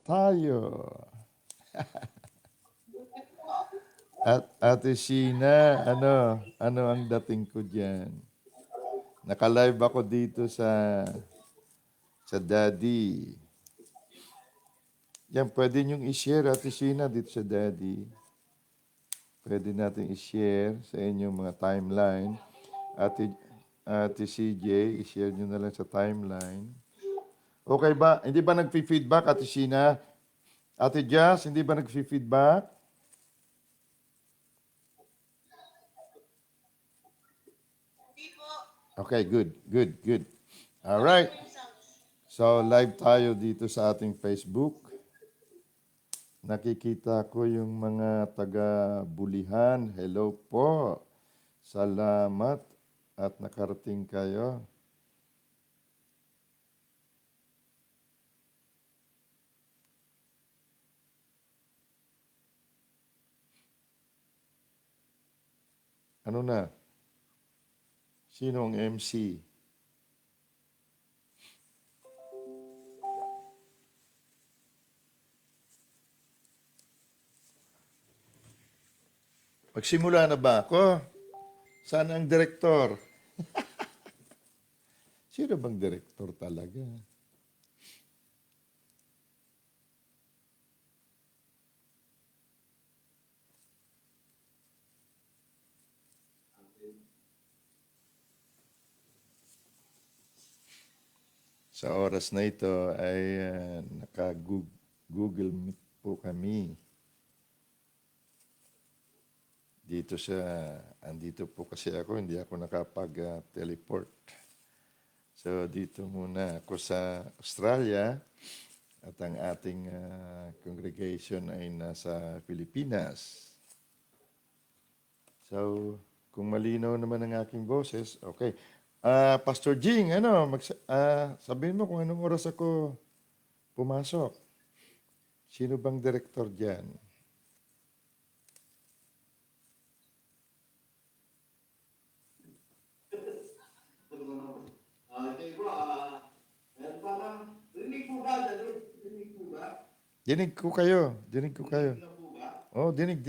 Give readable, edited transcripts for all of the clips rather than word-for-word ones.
tayo. At Ate Sheena, ano ang dating ko diyan? Naka-live ako dito sa Daddy. Yan, pwede niyong i-share, Ate Sheena, dito sa Daddy. Pwede natin i-share sa inyong mga timeline. Ate CJ, i-share niyo na lang sa timeline. Okay ba? Hindi ba nag-feedback, Ate Sheena? Ate Jazz, hindi ba nag-feedback? Okay, good, good, good. All right. So, live tayo dito sa ating Facebook. Nakikita ko yung mga taga-Bulihan. Hello po. Salamat at nakarating kayo. Ano na? Sino ang MC? Magsimula na ba ako? Saan ang direktor? Sino bang direktor talaga? Sa oras na ito ay naka-Google Meet po kami. Andito po kasi ako, hindi ako nakapag-teleport. So dito muna ako sa Australia at ang ating congregation ay nasa Pilipinas. So kung malinaw naman ang aking boses, okay. Pastor Jing, sabihin mo kung anong oras ako pumasok. Sino bang direktor dyan? Dinig ko kayo. Dinig ko kayo. Oh, dinig.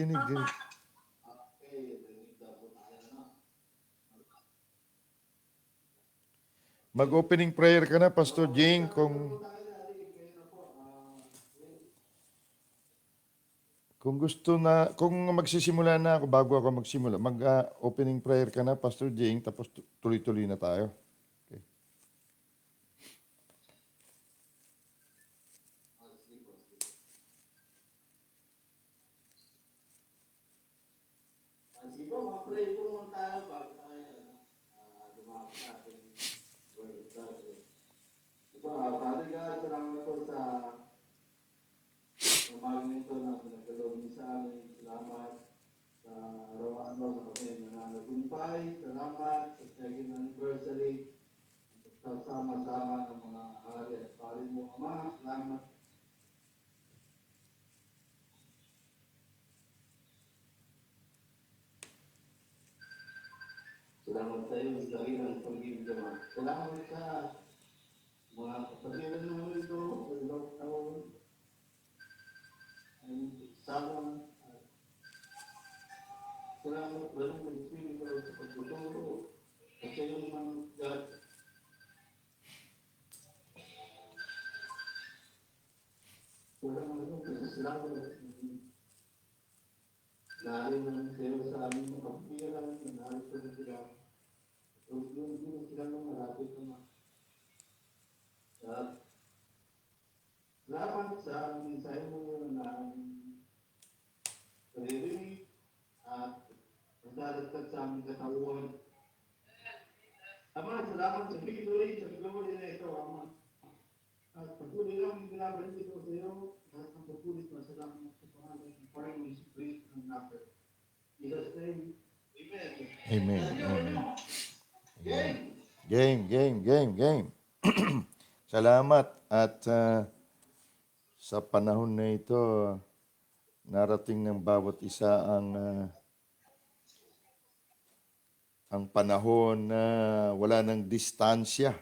Mag-opening prayer ka na, Pastor Jing, kung magsisimula na ako bago ako magsimula, mag-opening prayer ka na, Pastor Jing, tapos tuloy-tuloy na tayo. Okay. Father God, salamat po sa umagang ito na pinagkaloob niyo sa amin. Salamat sa araw-araw sa kami na nagumpay. Salamat sa second anniversary. Sa sama-sama ng mga hari at pari mo, Ama. Salamat. Salamat sa iyo sa dahilan ng pag-ibig, Ama. Salamat sa mga kapatiran namin ito. Taon ay sama. Salamat sa iyo mag-spirit sa pagtuturo. At sa iyo naman, God, salamat. Naarin namin sa iyo sa aming mga kapiran, naarin sa iyo sila. Huwag yung sila ng marapit naman. At salamat sa mensahe mo na sarili at magdadagdag sa aming katawan. Ama, salamat sa victory, sa glory na ito, Ama. At patuloy lang yung binabalik ito sa iyo. At ang patuloy na salamat sa pangalan ng Panginoon sa Kristo ng Napoli. In Jesus' name, Amen. Amen. Game. Salamat at sa panahon na ito, narating ng bawat isa ang panahon na wala ng distansya.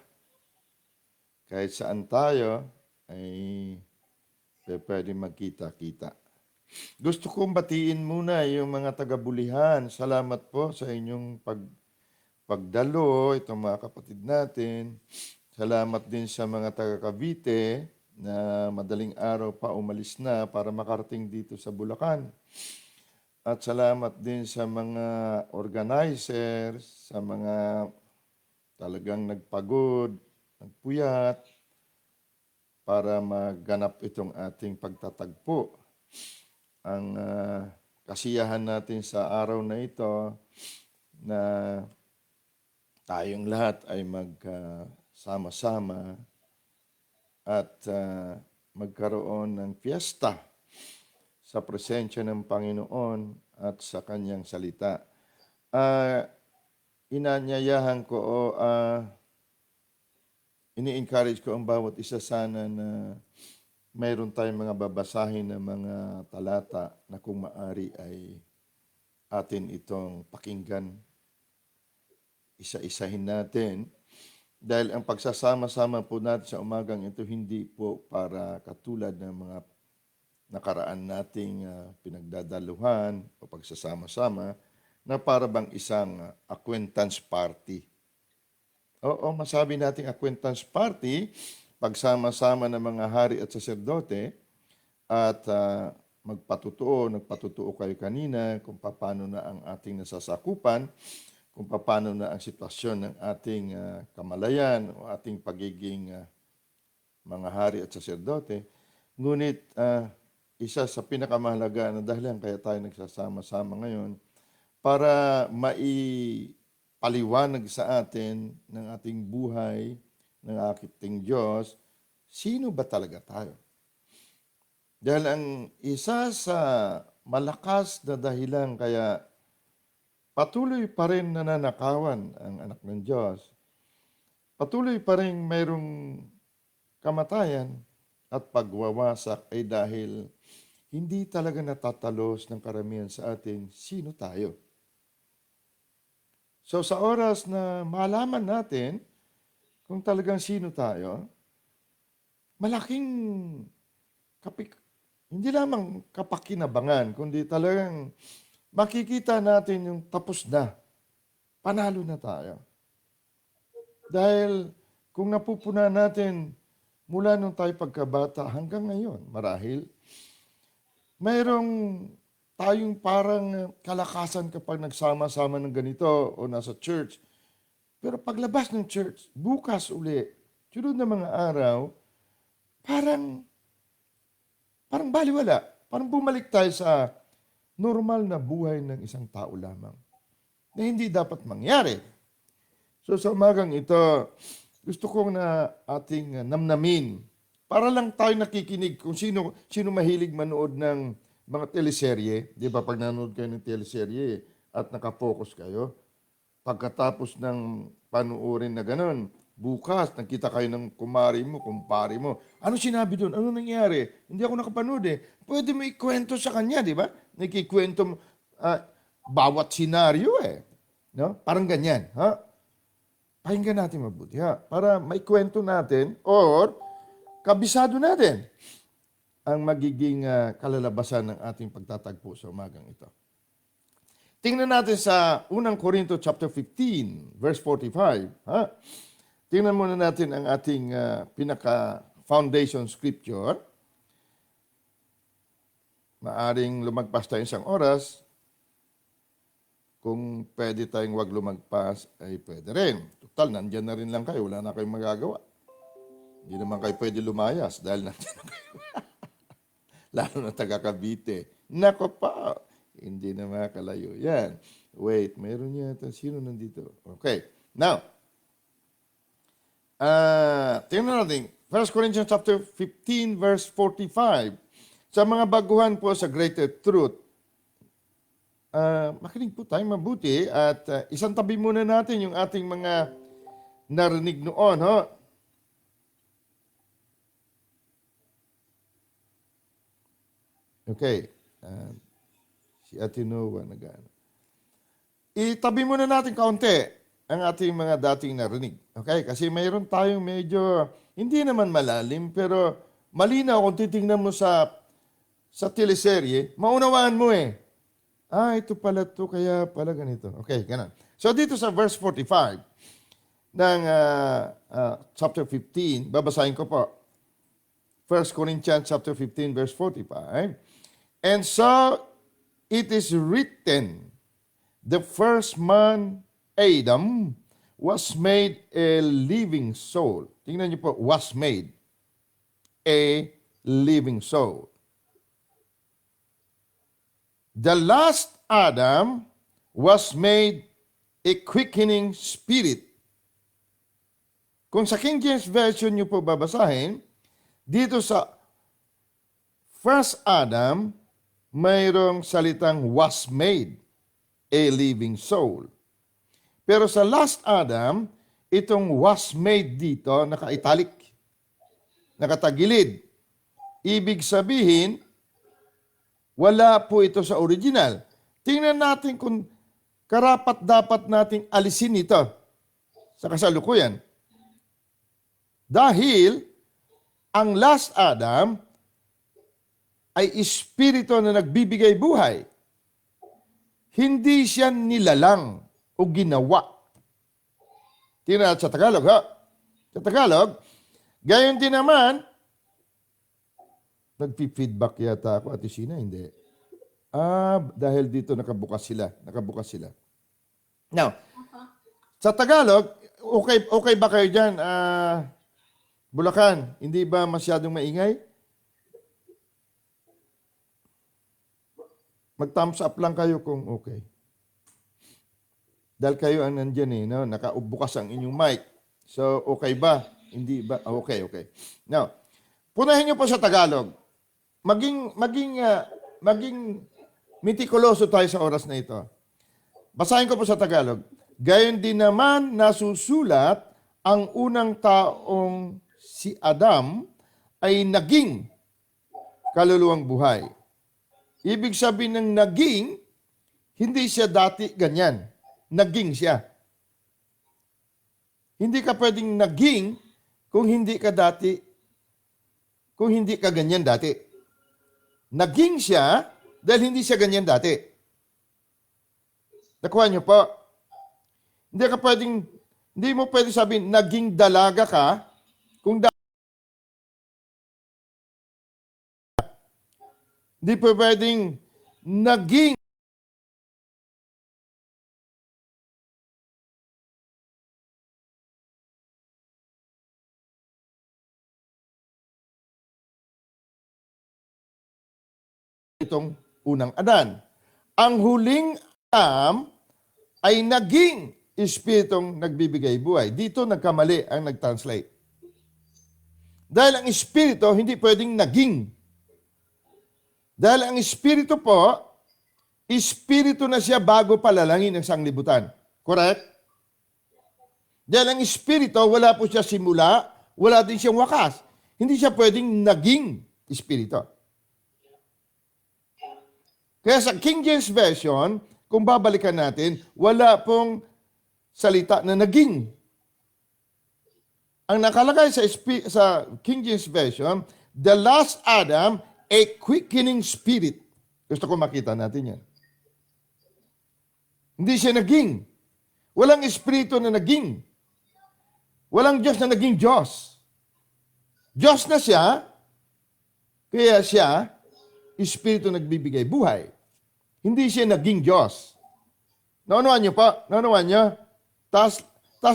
Kahit saan tayo, ay pwede magkita-kita. Gusto kong batiin muna yung mga taga-Bulihan. Salamat po sa inyong pagdalo, itong mga kapatid natin. Salamat din sa mga taga-Cavite na madaling araw pa umalis na para makarating dito sa Bulacan. At salamat din sa mga organizers, sa mga talagang nagpagod, nagpuyat para maganap itong ating pagtatagpo. Ang kasiyahan natin sa araw na ito na tayong lahat ay magsama-sama at magkaroon ng fiesta sa presensya ng Panginoon at sa Kanyang salita. Inanyayahan ko o ini-encourage ko ang bawat isa sana na mayroon tayong mga babasahin na mga talata na kung maari ay atin itong pakinggan. Isa-isahin natin. Dahil ang pagsasama-sama po natin sa umagang ito, hindi po para katulad ng mga nakaraan nating pinagdadaluhan o pagsasama-sama na para bang isang acquaintance party. Oo, masabi nating acquaintance party, pagsama-sama ng mga hari at saserdote at nagpatutuo kayo kanina kung paano na ang ating nasasakupan, kung paano na ang sitwasyon ng ating kamalayan o ating pagiging mga hari at saserdote. Ngunit isa sa pinakamahalaga na dahilan kaya tayo nagsasama-sama ngayon para maipaliwanag sa atin ng ating buhay, ng ating Diyos, sino ba talaga tayo? Dahil ang isa sa malakas na dahilan kaya patuloy pa rin nananakawan ang anak ng Diyos, patuloy pa rin mayroong kamatayan at pagwawasak ay dahil hindi talaga natatalos ng karamihan sa atin sino tayo. So sa oras na malaman natin kung talagang sino tayo, malaking hindi lamang kapakinabangan, kundi talagang makikita natin yung tapos na, panalo na tayo. Dahil kung napupuna natin mula nung tayo pagkabata hanggang ngayon, marahil, mayroong tayong parang kalakasan kapag nagsama-sama ng ganito o nasa church. Pero paglabas ng church, bukas uli, sunod na mga araw, parang baliwala. Parang bumalik tayo sa normal na buhay ng isang tao lamang na hindi dapat mangyari. So sa umagang ito, gusto kong na ating namnamin para lang tayo nakikinig kung sino mahilig manood ng mga teleserye. Di ba pag nanood kayo ng teleserye at nakapokus kayo, pagkatapos ng panuorin na ganun, bukas, nakita kayo ng kumari mo, kumpari mo. Ano sinabi doon? Ano nangyari? Hindi ako nakapanood eh. Pwede mo ikwento sa kanya, di ba? Nakikwento mo bawat senaryo eh. No? Parang ganyan. Ha? Pakinggan natin mabuti ha? Para maikwento natin or kabisado natin ang magiging kalalabasan ng ating pagtatagpo sa umagang ito. Tingnan natin sa 1 Corinto chapter 15, verse 45. Ha? Tingnan muna natin ang ating pinaka-foundation scripture. Maaring lumagpas tayo isang oras. Kung pwede tayong wag lumagpas, ay pwede rin. Total, nandyan na rin lang kayo. Wala na kayong magagawa. Hindi naman kayo pwede lumayas dahil nandyan na kayo. Lalo na taga-Cavite. Nako pa, hindi na makalayo. Yan. Wait, mayroon yata. Sino nandito? Okay. Now, tingnan natin. 1 Corinthians chapter 15, verse 45. Sa mga baguhan po sa greater truth, makinig po tayo mabuti at isang tabi muna natin yung ating mga narinig noon. Ho? Okay. Si Ate Noah nag-ano. Itabi muna natin kaunti ang ating mga dating narinig. Okay? Kasi mayroon tayong medyo, hindi naman malalim, pero malinaw kung titingnan mo sa teleserye, maunawaan mo eh. Ito pala to, kaya pala ganito. Okay, ganun. So dito sa verse 45 ng chapter 15, babasahin ko po. 1 Corinthians chapter 15 verse 45. And so it is written, the first man, Adam, was made a living soul. Tingnan niyo po, was made a living soul. The last Adam was made a quickening spirit. Kung sa King James Version niyo po babasahin, dito sa first Adam, mayroong salitang was made a living soul. Pero sa last Adam, itong was made dito, naka-italic, nakatagilid. Ibig sabihin, wala po ito sa original. Tingnan natin kung karapat dapat nating alisin ito sa kasalukuyan. Dahil ang last Adam ay espiritu na nagbibigay buhay. Hindi siya nilalang o ginawa. Tingnan sa Tagalog, ha? Sa Tagalog, gayon din naman, nagpi-feedback yata ako, Ate Sheena, hindi. Dahil dito nakabukas sila. Now, sa Tagalog, okay ba kayo dyan? Bulacan, hindi ba masyadong maingay? Mag-thumbs up lang kayo kung okay. Dahil kayo ang nandyan eh, no? Nakabukas ang inyong mic. So, okay ba? Hindi ba? Okay. Now, punahin niyo po sa Tagalog. Maging mitikuloso tayo sa oras na ito. Basahin ko po sa Tagalog. Gayon din naman nasusulat ang unang taong si Adam ay naging kaluluwang buhay. Ibig sabihin ng naging, hindi siya dati ganyan. Naging siya. Hindi ka pwedeng naging kung hindi ka ganyan dati. Naging siya dahil hindi siya ganyan dati. Nakuha niyo po? Hindi mo pwedeng sabihin, naging dalaga ka, kung hindi po pwedeng naging itong unang Adan. Ang huling Adam ay naging espiritong nagbibigay buhay. Dito nagkamali ang nag-translate. Dahil ang espiritu hindi pwedeng naging. Dahil ang espiritu po, espiritu na siya bago palalangin ang sanglibutan. Correct? Dahil ang espiritu, wala po siya simula, wala din siyang wakas. Hindi siya pwedeng naging espiritu. Kaya sa King James Version, kung babalikan natin, wala pong salita na naging. Ang nakalagay sa King James Version, the last Adam, a quickening spirit. Gusto ko makita natin yan. Hindi siya naging. Walang espiritu na naging. Walang Diyos na naging Diyos. Diyos na siya, kaya siya, espiritu nagbibigay buhay. Hindi siya naging Diyos. Naunawaan niyo pa? Naunawaan niyo? Taas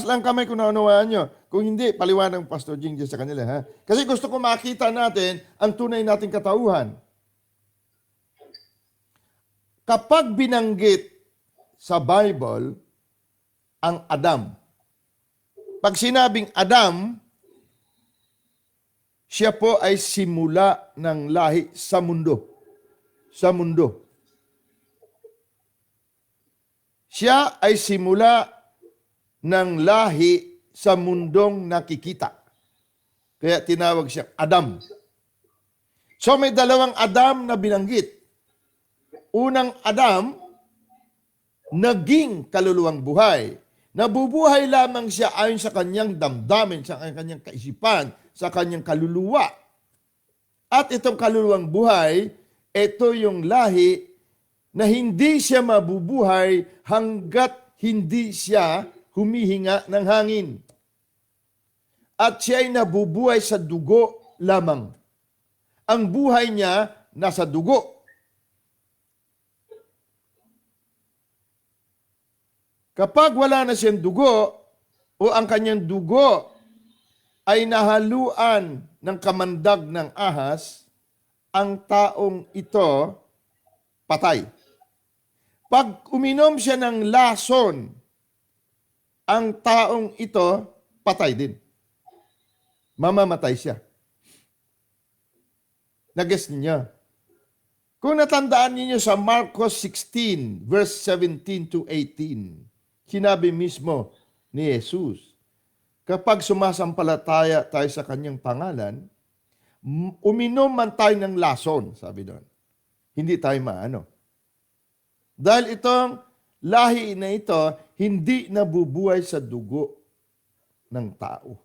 lang kamay kung naunawaan niyo. Kung hindi, paliwanag ng Pastor Jing sa kanila. Ha? Kasi gusto ko makita natin ang tunay nating katauhan. Kapag binanggit sa Bible ang Adam, pag sinabing Adam, siya po ay simula ng lahi sa mundo. Sa mundo. Siya ay simula ng lahi sa mundong nakikita. Kaya tinawag siya Adam. So may dalawang Adam na binanggit. Unang Adam, naging kaluluwang buhay. Nabubuhay lamang siya ayon sa kanyang damdamin, sa kanyang kaisipan, sa kanyang kaluluwa. At itong kaluluwang buhay, ito yung lahi na hindi siya mabubuhay hanggat hindi siya humihinga ng hangin. At siya ay nabubuhay sa dugo lamang. Ang buhay niya nasa dugo. Kapag wala na siyang dugo o ang kanyang dugo ay nahaluan ng kamandag ng ahas, ang taong ito patay. Pag uminom siya ng lason, ang taong ito patay din. Mamamatay siya. Nag-guess ninyo? Kung natandaan ninyo sa Marcos 16, verse 17 to 18, sinabi mismo ni Jesus, kapag sumasampalataya tayo sa kanyang pangalan, uminom man tayo ng lason, sabi doon. Hindi tayo maano. Dahil itong lahi na ito, hindi nabubuhay sa dugo ng tao.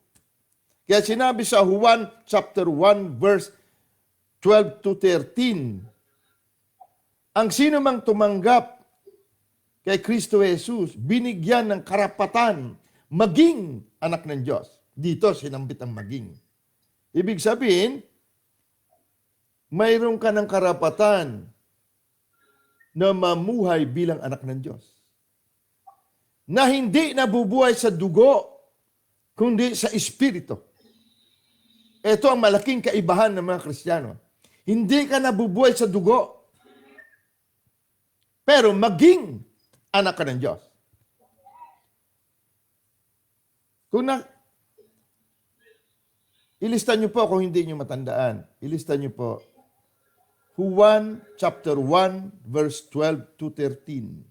Kaya sinabi sa Juan chapter 1 verse 12 to 13, ang sino mang tumanggap kay Kristo Jesus, binigyan ng karapatan maging anak ng Diyos. Dito sinambit ang maging. Ibig sabihin, mayroon ka ng karapatan na mamuhay bilang anak ng Diyos. Na hindi nabubuhay sa dugo, kundi sa Espiritu. Ito ang malaking kaibahan ng mga Kristiyano. Hindi ka nabubuhay sa dugo, pero maging anak ka ng Diyos. Ilista niyo po kung hindi niyo matandaan. Ilista niyo po Juan chapter 1 verse 12 to 13.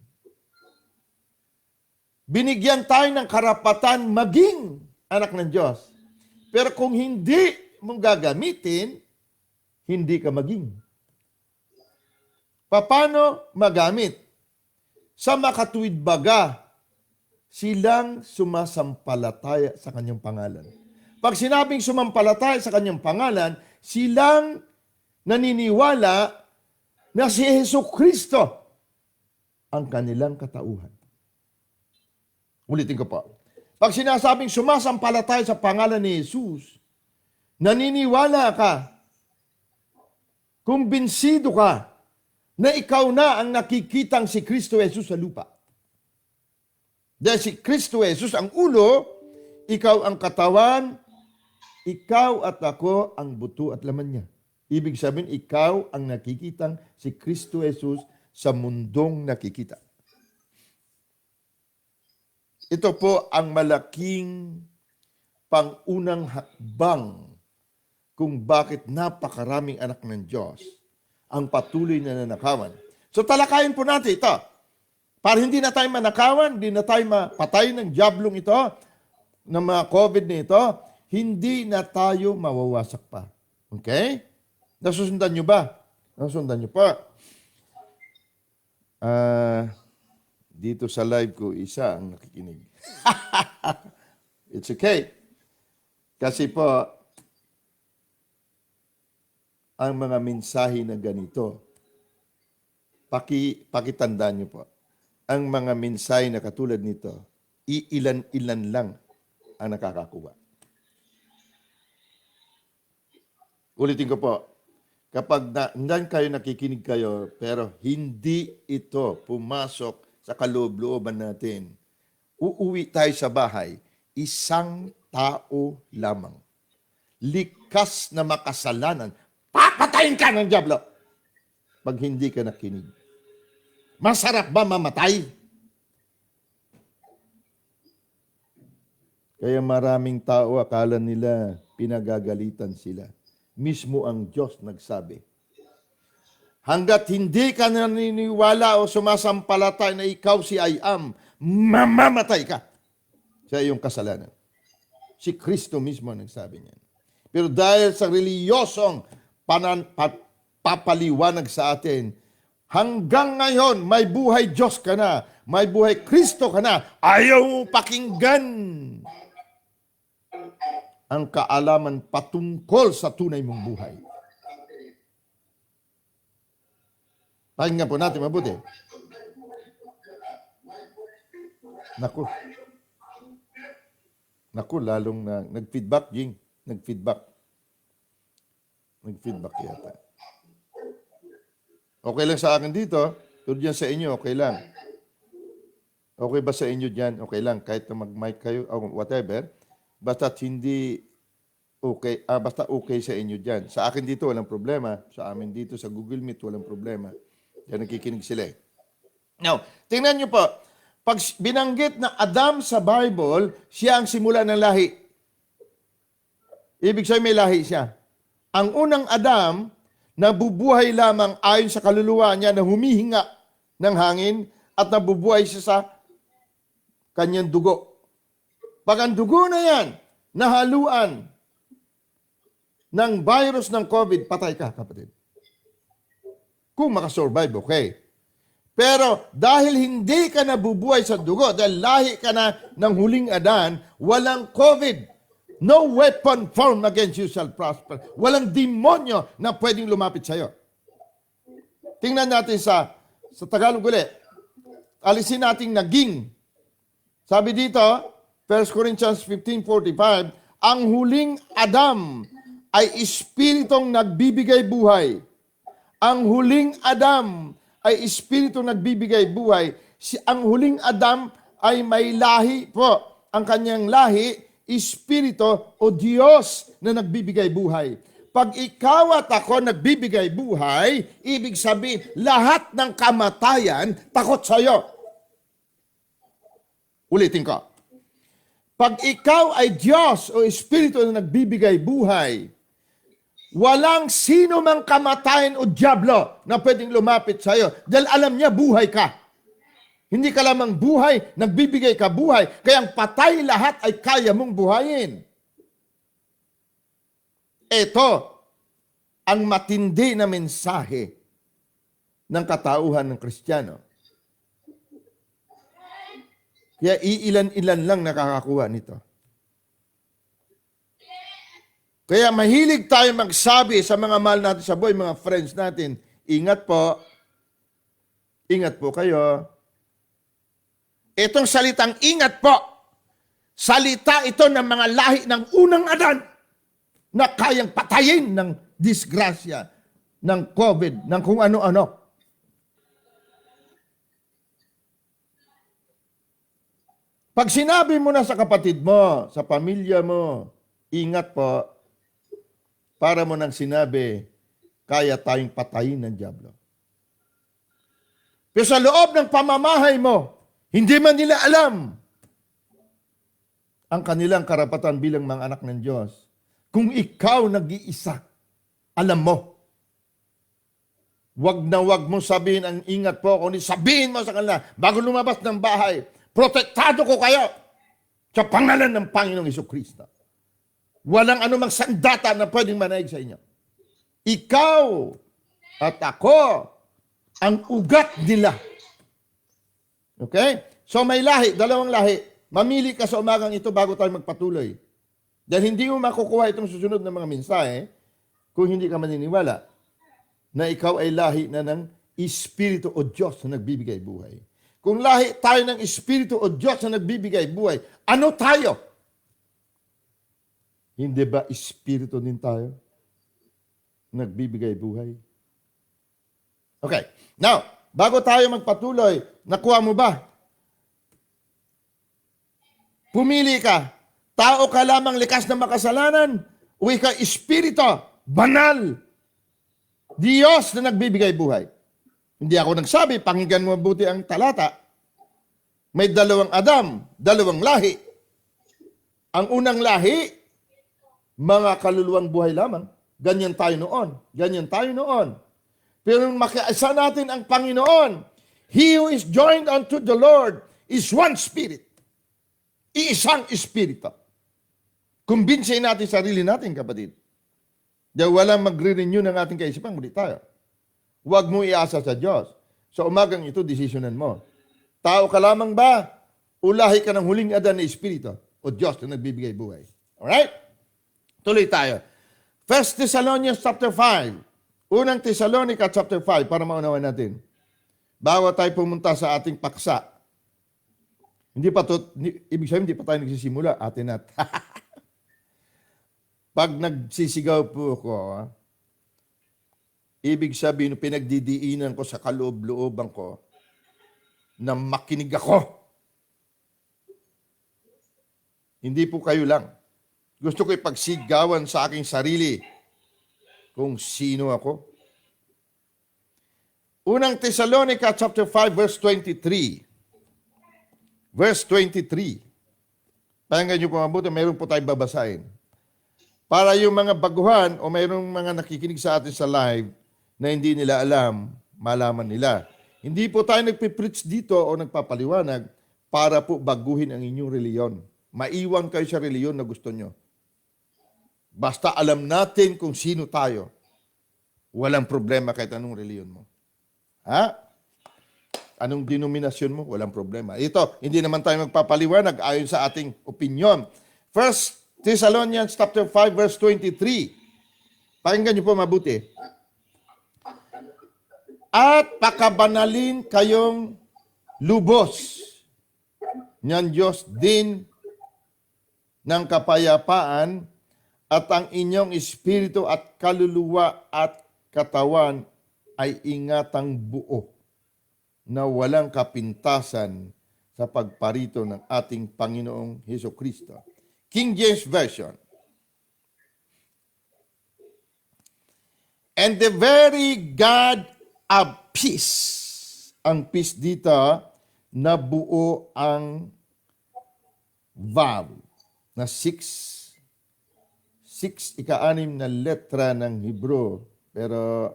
Binigyan tayo ng karapatan maging anak ng Diyos. Pero kung hindi mong gagamitin, hindi ka maging. Paano magamit? Sa makatuwid baga, silang sumasampalataya sa kanyang pangalan. Pag sinabing sumampalataya sa kanyang pangalan, silang naniniwala na si Jesucristo ang kanilang katauhan. Ulitin ko po. Pag sinasabing sumasampalataya sa pangalan ni Jesus, naniniwala ka, kumbinsido ka, na ikaw na ang nakikitang si Kristo Jesus sa lupa. Dahil si Kristo Jesus ang ulo, ikaw ang katawan, ikaw at ako ang buto at laman niya. Ibig sabihin, ikaw ang nakikitang si Kristo Jesus sa mundong nakikita. Ito po ang malaking pangunang hakbang kung bakit napakaraming anak ng Diyos ang patuloy na nanakawan. So talakayin po natin ito. Para hindi na tayo manakawan, hindi na tayo mapatay ng diablong ito, ng mga COVID na ito, hindi na tayo mawawasak pa. Okay? Nasusundan nyo ba? Nasusundan nyo pa. Dito sa live ko, isa ang nakikinig. It's okay. Kasi po, ang mga mensahe na ganito, pakitandaan nyo po, ang mga mensahe na katulad nito, iilan-ilan lang ang nakakakuha. Ulitin ko po, kapag nandiyan kayo, nakikinig kayo, pero hindi ito pumasok sa kaloob-looban natin, uuwi tayo sa bahay, isang tao lamang. Likas na makasalanan, papatayin ka ng diablo pag hindi ka nakinig. Masarap ba mamatay? Kaya maraming tao akala nila pinagagalitan sila. Mismo ang Diyos nagsabi, hanggat hindi ka naniniwala o sumasampalatay na ikaw si I am, mamamatay ka sa iyong kasalanan. Si Kristo mismo nagsabi niyan. Pero dahil sa reliyosong papaliwanag sa atin, hanggang ngayon, may buhay Diyos ka na, may buhay Kristo ka na, ayaw mo pakinggan ang kaalaman patungkol sa tunay mong buhay. Pakinggan po natin mabuti. Naku. Naku, lalong nag-feedback, Jing. Nag-feedback yata. Okay lang sa akin dito. Tulad yan sa inyo, okay lang. Okay ba sa inyo dyan? Okay lang. Kahit na mag-mic kayo, o whatever. Basta hindi okay, basta okay sa inyo dyan. Sa akin dito, walang problema. Sa amin dito, sa Google Meet, walang problema. Yan nakikinig sila. Now, tingnan nyo po. Pag binanggit na Adam sa Bible, siya ang simula ng lahi. Ibig sabihin may lahi siya. Ang unang Adam, nabubuhay lamang ayon sa kaluluwa niya na humihinga ng hangin at nabubuhay siya sa kanyang dugo. Pag ang dugo na yan, nahaluan ng virus ng COVID, patay ka, kapatid. Kung makasurvive, okay. Pero dahil hindi ka nabubuhay sa dugo, dahil lahi ka na ng huling Adan, walang COVID. No weapon formed against you shall prosper. Walang demonyo na pwedeng lumapit sa iyo. Tingnan natin sa Tagalog ulit. Alisin natin naging. Sabi dito, 1 Corinthians 15:45, ang huling Adam ay espiritong nagbibigay buhay. Ang huling Adam ay espiritong nagbibigay buhay. Ang huling Adam ay may lahi po. Ang kanyang lahi, Espiritu o Diyos na nagbibigay buhay. Pag ikaw at ako nagbibigay buhay, ibig sabihin, lahat ng kamatayan takot sa iyo. Ulitin ko. Pag ikaw ay Diyos o Espiritu na nagbibigay buhay, walang sino mang kamatayan o dyablo na pwedeng lumapit sa iyo dahil alam niya buhay ka. Hindi ka lamang buhay, nagbibigay ka buhay. Kaya ang patay lahat ay kaya mong buhayin. Ito ang matindi na mensahe ng katauhan ng Kristiyano. Kaya iilan-ilan lang nakakakuha nito. Kaya mahilig tayo magsabi sa mga mahal natin sa buhay, mga friends natin, ingat po kayo. Itong salitang ingat po, salita ito ng mga lahi ng unang Adan na kayang patayin ng disgrasya, ng COVID, ng kung ano-ano. Pag sinabi mo na sa kapatid mo, sa pamilya mo, ingat po, para mo nang sinabi, kaya tayong patayin ng dyablo. Pero sa loob ng pamamahay mo, hindi man nila alam ang kanilang karapatan bilang mga anak ng Diyos. Kung ikaw nag-iisa, alam mo. Wag na wag mo sabihin ang ingat po, kundi sabihin mo sa kanila, bago lumabas ng bahay, protektado ko kayo sa pangalan ng Panginoong Jesucristo. Walang anumang sandata na pwedeng manaig sa inyo. Ikaw at ako ang ugat nila. Okay? So may lahi, dalawang lahi. Mamili ka sa umagang ito bago tayo magpatuloy. Dahil hindi mo makukuha itong susunod na mga mensahe kung hindi ka maniniwala na ikaw ay lahi na ng Espiritu o Diyos na nagbibigay buhay. Kung lahi tayo ng Espiritu o Diyos na nagbibigay buhay, ano tayo? Hindi ba Espiritu din tayo? Nagbibigay buhay? Okay. Now, bago tayo magpatuloy, nakuha mo ba? Pumili ka. Tao ka lamang likas na makasalanan o ikaw Espiritu, banal, Diyos na nagbibigay buhay. Hindi ako nagsabi, pakinggan mo mabuti ang talata. May dalawang Adam, dalawang lahi. Ang unang lahi, mga kaluluwang buhay lamang. Ganyan tayo noon. Ganyan tayo noon. Pero nung makiasa natin ang Panginoon, he who is joined unto the Lord is one spirit. Iisang espiritu. Kumbinsin natin sarili natin, kapatid. Dahil walang magre-renew ng ating kaisipan, muli tayo. Huwag mo iasa sa Diyos. Sa umagang ito, desisyonan mo. Tao ka lamang ba? Ulahi ka ng huling Adan na espiritu o Diyos na nagbibigay buhay. Alright? Tuloy tayo. 1 Thessalonians chapter 5. Unang Tesalonica chapter 5 para maunawan natin. Bago tayo pumunta sa ating paksa. Ibig sabihin, hindi pa tayo nagsisimula. Atin at. Pag nagsisigaw po ako, ibig sabihin, pinagdidiinan ko sa kaloob-looban ko na makinig ako. Hindi po kayo lang. Gusto ko ipagsigawan sa aking sarili kung sino ako. Unang Thessalonica chapter 5 verse 23. Verse 23. Pakinggan niyo po mabuti, mayroon po tayong babasahin. Para yung mga baguhan o mayroong mga nakikinig sa atin sa live na hindi nila alam, malaman nila. Hindi po tayo nagpipreach dito o nagpapaliwanag para po baguhin ang inyong reliyon. Maiwan kayo sa reliyon na gusto nyo. Basta alam natin kung sino tayo. Walang problema kahit anong reliyon mo. Ha? Anong denominasyon mo? Walang problema. Ito, hindi naman tayo magpapaliwanag ayon sa ating opinion. First Thessalonians chapter 5 verse 23. Pakinggan niyo po mabuti. At pakabanalin kayong lubos ng Diyos din ng kapayapaan at ang inyong espiritu at kaluluwa at katawan ay ingatang buo na walang kapintasan sa pagparito ng ating Panginoong Hesukristo. King James Version. And the very God of peace. Ang peace dito, na buo ang vowel na 6 ika-6 na letra ng Hebrew. Pero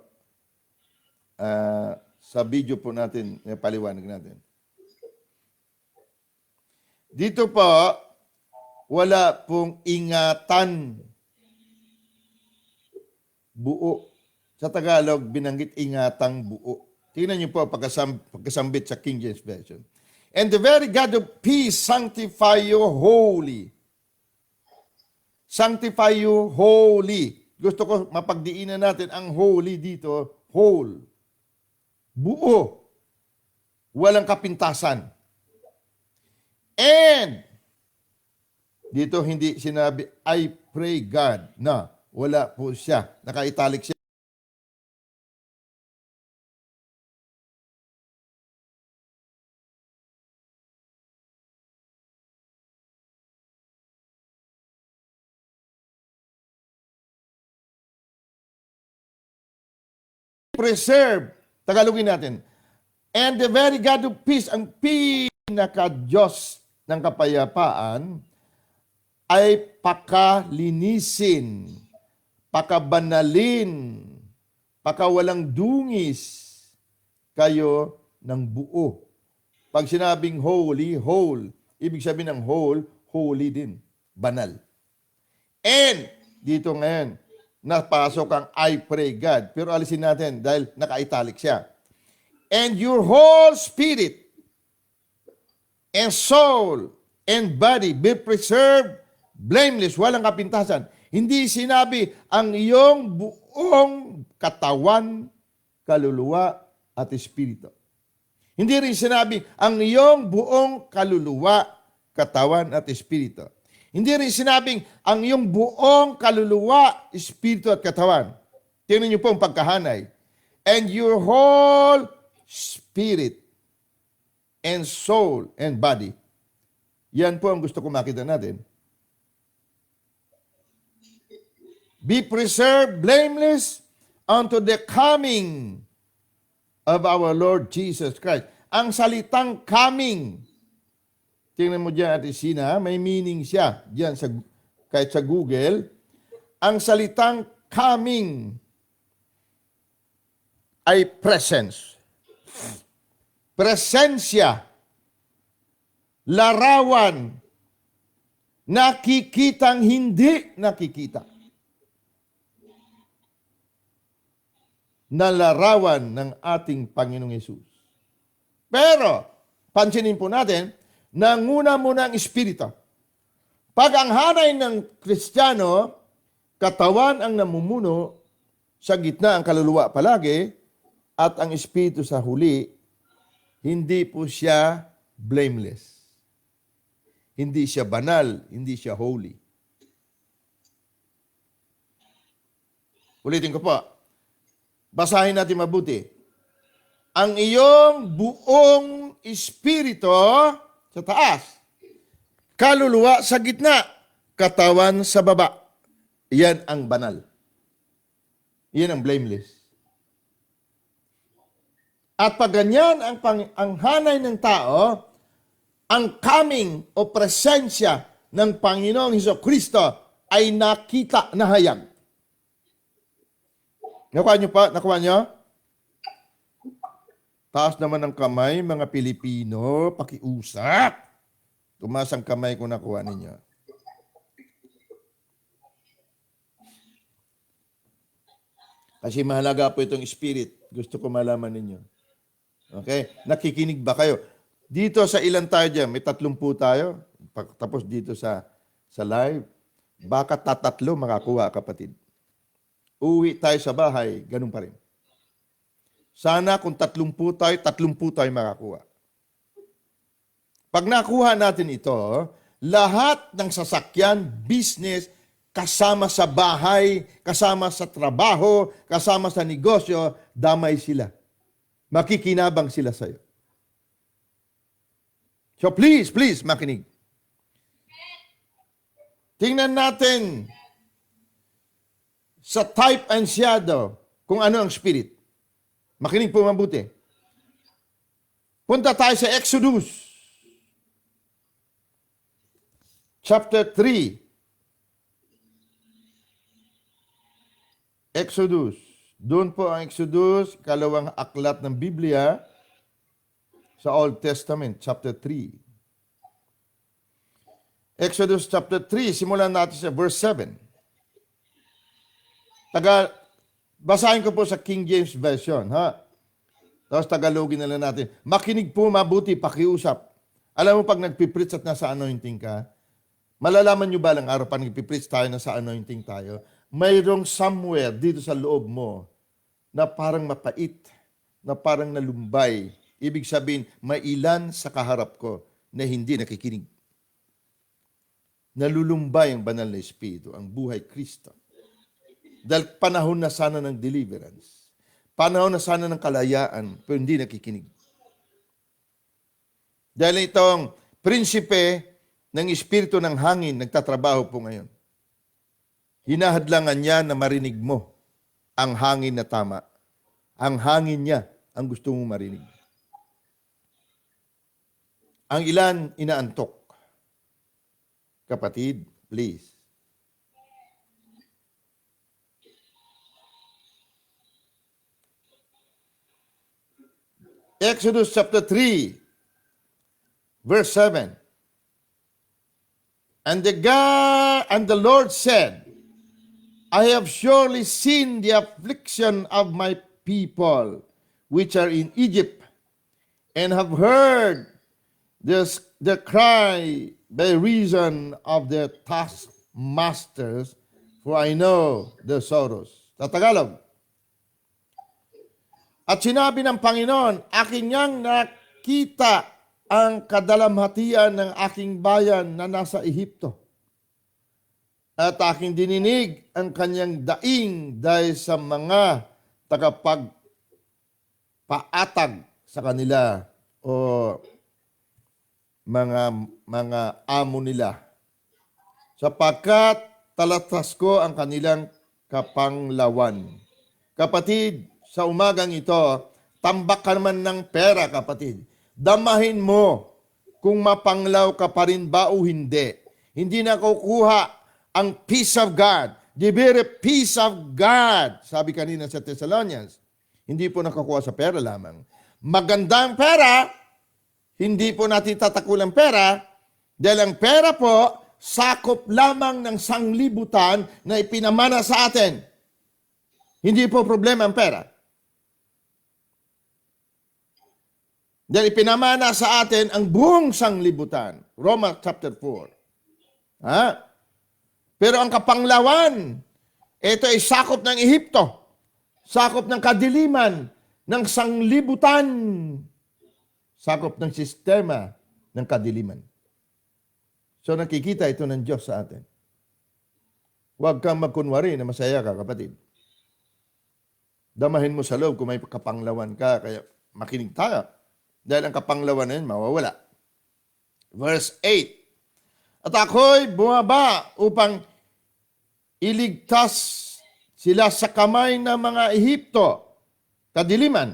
sa video po natin, paliwanag natin. Dito po, wala pong ingatan buo. Sa Tagalog, binanggit ingatang buo. Tingnan niyo po pagkasambit sa King James Version. And the very God of peace sanctify you wholly. Sanctify you wholly. Gusto ko mapagdiinan natin ang holy dito, whole. Buo. Walang kapintasan. And dito hindi sinabi, I pray God, na wala po siya. Naka-italic siya. Preserve. Tagalogin natin. And the very God of peace, ang pinaka-Diyos ng kapayapaan, ay pakalinisin, pakabanalin, pakawalang dungis kayo ng buo. Pag sinabing holy, whole, ibig sabihin ng whole, holy din, banal. And, dito ngayon, napasok ang I pray God. Pero alisin natin dahil naka-italic siya. And your whole spirit and soul and body be preserved blameless, walang kapintasan. Hindi sinabi ang iyong buong katawan, kaluluwa at espiritu. Hindi rin sinabi ang iyong buong kaluluwa, katawan at espiritu. Hindi rin sinabing ang iyong buong kaluluwa, espiritu at katawan. Tingnan niyo po ang pagkahanay. And your whole spirit and soul and body. Yan po ang gusto ko makita natin. Be preserved blameless unto the coming of our Lord Jesus Christ. Ang salitang coming, tingnan mo dyan, Ate Sina, may meaning siya. Dyan, kahit sa Google, ang salitang coming ay presence. Presensya. Larawan. Nakikitang hindi nakikita. Na larawan ng ating Panginoong Yesus. Pero, pansinin po natin, nanguna muna ang Espiritu. Pag ang hanay ng Kristiyano, katawan ang namumuno, sa gitna ang kaluluwa palagi at ang espiritu sa huli, hindi po siya blameless. Hindi siya banal, hindi siya holy. Ulitin ko po. Basahin natin mabuti. Ang iyong buong espiritu sa taas, kaluluwa sa gitna, katawan sa baba. Yan ang banal. Yan ang blameless. At pag ganyan ang hanay ng tao, ang coming o presensya ng Panginoong Hesukristo ay nakita na hayag. Nakuha niyo pa? Nakuha niyo? Taas naman ng kamay, mga Pilipino, pakiusap. Tumaas ang kamay kung nakuha ninyo. Kasi mahalaga po itong spirit. Gusto ko malaman ninyo. Okay? Nakikinig ba kayo? Dito sa ilan tayo dyan? May 30 tayo. Tapos dito sa live. Baka tatatlo makakuha, kapatid. Uwi tayo sa bahay, ganun pa rin. Sana kung 30 tayo makakuha. Pag nakuha natin ito, lahat ng sasakyan, business, kasama sa bahay, kasama sa trabaho, kasama sa negosyo, damay sila. Makikinabang sila sa'yo. So please, makinig. Tingnan natin sa type and shadow kung ano ang spirit. Makinig po mabuti. Punta tayo sa Exodus. Chapter 3. Exodus. Doon po ang Exodus, kalawang aklat ng Biblia sa Old Testament, chapter 3. Exodus chapter 3, simulan natin sa verse 7. Basahin ko po sa King James Version, ha? Tapos Tagalogin na lang natin. Makinig po mabuti, pakiusap. Alam mo, pag nagpipreach at nasa anointing ka, malalaman nyo ba lang araw pag nagpipreach tayo, nasa anointing tayo, mayroong somewhere dito sa loob mo na parang mapait, na parang nalumbay. Ibig sabihin, may ilan sa kaharap ko na hindi nakikinig. Nalulumbay ang banal na espiritu, ang buhay Kristo. Dahil panahon na sana ng deliverance. Panahon na sana ng kalayaan, pero hindi nakikinig. Dahil itong prinsipe ng espiritu ng hangin, nagtatrabaho po ngayon. Hinahadlangan niya na marinig mo ang hangin na tama. Ang hangin niya ang gusto mong marinig. Ang ilan inaantok. Kapatid, please. Exodus chapter 3, verse 7. And the Lord said, I have surely seen the affliction of my people, which are in Egypt, and have heard the cry by reason of their taskmasters, for I know their sorrows. Tagalog. At sinabi ng Panginoon, aking niyang nakita ang kadalamhatian ng aking bayan na nasa Ehipto. At aking dininig ang kanyang daing dahil sa mga tagapagpaatag sa kanila o mga amo nila. Sapagkat talatas ko ang kanilang kapanglawan. Kapatid, sa umagang ito, tambak ka naman ng pera, kapatid. Damahin mo kung mapanglaw ka pa rin ba o hindi. Hindi na kukuha ang peace of God. The very peace of God. Sabi kanina sa Thessalonians, hindi po nakakuha sa pera lamang. Magandang pera, hindi po natin tatakulang pera, dahil ang pera po, sakop lamang ng sanglibutan na ipinamana sa atin. Hindi po problema ang pera. Dahil ipinamana sa atin ang buong sanglibutan. Romans chapter 4. Ha? Pero ang kapanglawan, ito ay sakop ng Ehipto. sakop ng kadiliman, ng sanglibutan, sakop ng sistema ng kadiliman. So nakikita ito ng Diyos sa atin. Huwag kang magkunwari na masaya ka, kapatid. Damahin mo sa loob kung may kapanglawan ka, kaya makinig tayo. Dahil ang kapanglawan na yun, mawawala. Verse 8. At ako'y bumaba upang iligtas sila sa kamay ng mga Ehipto, kadiliman,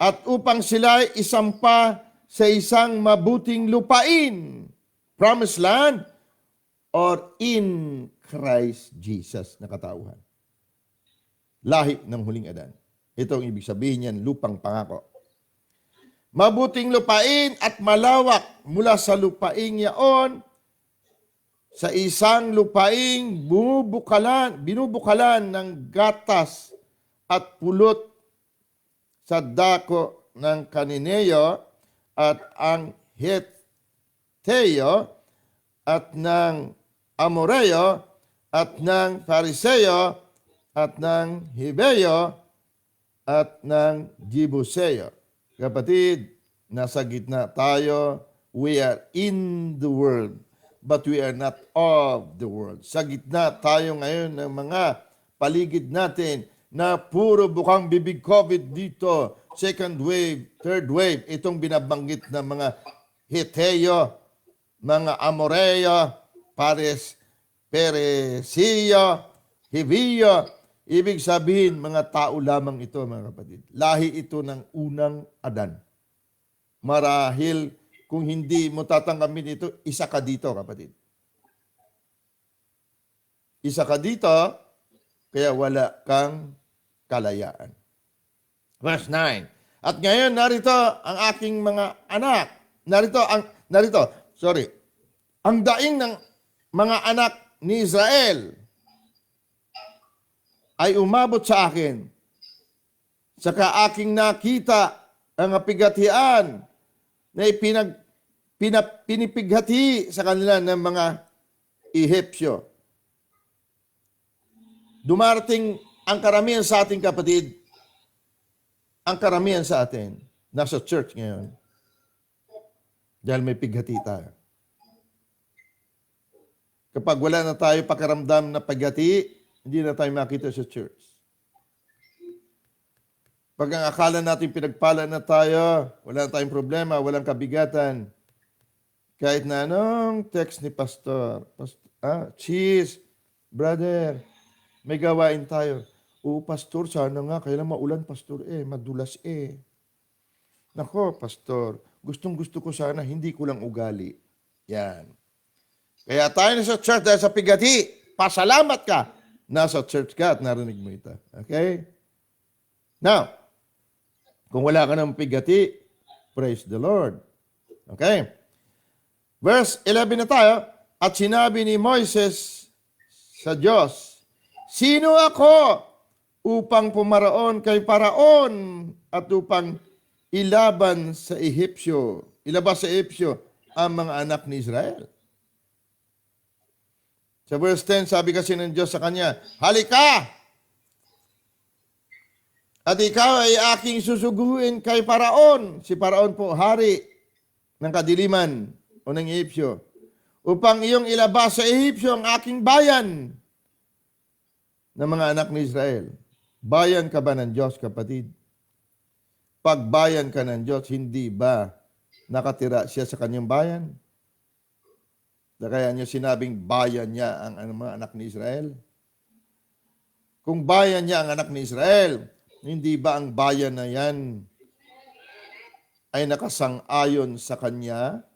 at upang sila isampa sa isang mabuting lupain, promised land, or in Christ Jesus na katauhan. Lahi ng huling Adan. Ito ang ibig sabihin niyan, lupang pangako. Mabuting lupain at malawak mula sa lupaing yaon, sa isang lupaing binubukalan ng gatas at pulot sa dako ng Kanineo at ang Heteo at ng Amoreo at ng Pariseo at ng Hibeo at ng Jebuseo. Kapatid, nasa gitna tayo. We are in the world, but we are not of the world. Sa gitna tayo ngayon ng mga paligid natin na puro bukang bibig COVID dito, second wave, third wave, itong binabanggit ng mga Heteo, mga Amoreo, Peresio, Hivio. Ibig sabihin, mga tao lamang ito, mga kapatid. Lahi ito ng unang Adan. Marahil, kung hindi mo tatanggapin ito, isa ka dito, kapatid. Isa ka dito, kaya wala kang kalayaan. Verse 9. At ngayon, narito ang aking mga anak. Ang daing ng mga anak ni Israel ay umabot sa akin. Saka aking nakita ang pigatian na pinipighati sa kanila ng mga Ehipsyo. Dumarating ang karamihan sa ating kapatid, ang karamihan sa atin, nasa church ngayon, dahil may pighati tayo. Kapag wala na tayo pakiramdam na pighati, hindi na tayo makita sa church. Pag ang akala natin pinagpala na tayo, wala na tayong problema, walang kabigatan. Kahit na anong text ni Pastor, cheese, brother, may gawain tayo. Oo, Pastor, sana nga, kailan maulan, Pastor, madulas Nako, Pastor, gustong-gusto ko sana, hindi ko lang ugali. Yan. Kaya tayo na sa church dahil sa pigati, pasalamat ka. Nasa church ka at narinig mo ito. Okay? Now, kung wala ka ng pigati, praise the Lord. Okay? Verse 11 na tayo. At sinabi ni Moises sa Diyos, sino ako upang pumaraon kay Paraon at upang ilabas sa Ehipsyo ang mga anak ni Israel? Sa verse 10, sabi kasi ng Diyos sa kanya, halika! At ikaw ay aking susuguin kay Paraon. Si Paraon po, hari ng kadiliman o ng Ehipsyo. Upang iyong ilabas sa Ehipsyo ang aking bayan ng mga anak ni Israel. Bayan ka ba ng Diyos, kapatid? Pag bayan ka ng Diyos, hindi ba nakatira siya sa kanyang bayan? Kaya niya sinabing bayan niya ang mga anak ni Israel. Kung bayan niya ang anak ni Israel, hindi ba ang bayan na yan ay nakasang-ayon sa kanya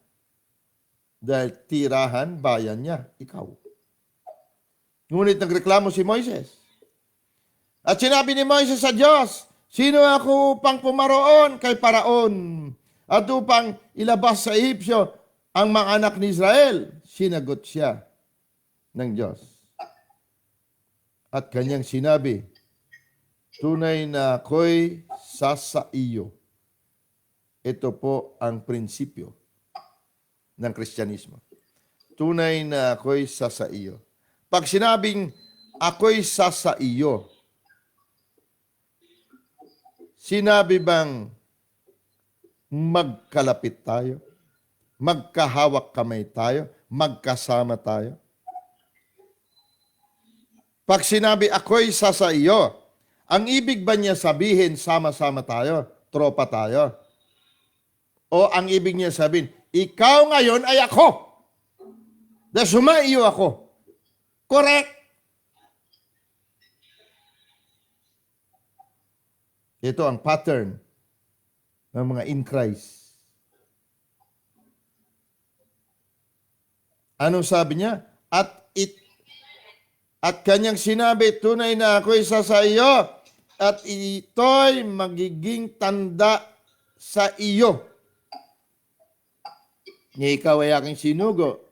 dahil tirahan bayan niya, ikaw. Ngunit nagreklamo si Moises. At sinabi ni Moises sa Diyos, sino ako upang pumaroon kay Paraon at upang ilabas sa Ehipsyo ang mga anak ni Israel? Sinagot siya ng Diyos. At kanyang sinabi, tunay na ako'y sasa iyo. Ito po ang prinsipyo ng Kristyanismo. Tunay na ako'y sasa iyo. Pag sinabing ako'y sasa iyo, Sinabi bang magkalapit tayo? Magkahawak kamay tayo? Magkasama tayo? Pag sinabi, ako'y sa iyo, ang ibig ba niya sabihin, sama-sama tayo? Tropa tayo? O ang ibig niya sabihin, ikaw ngayon ay ako. Dahil sumaiyo ako. Correct. Ito ang pattern ng mga in Christ. Anong sabi niya? At kanyang sinabi, tunay na ako'y sa iyo, at ito'y magiging tanda sa iyo. Ni ikaw ay aking sinugo.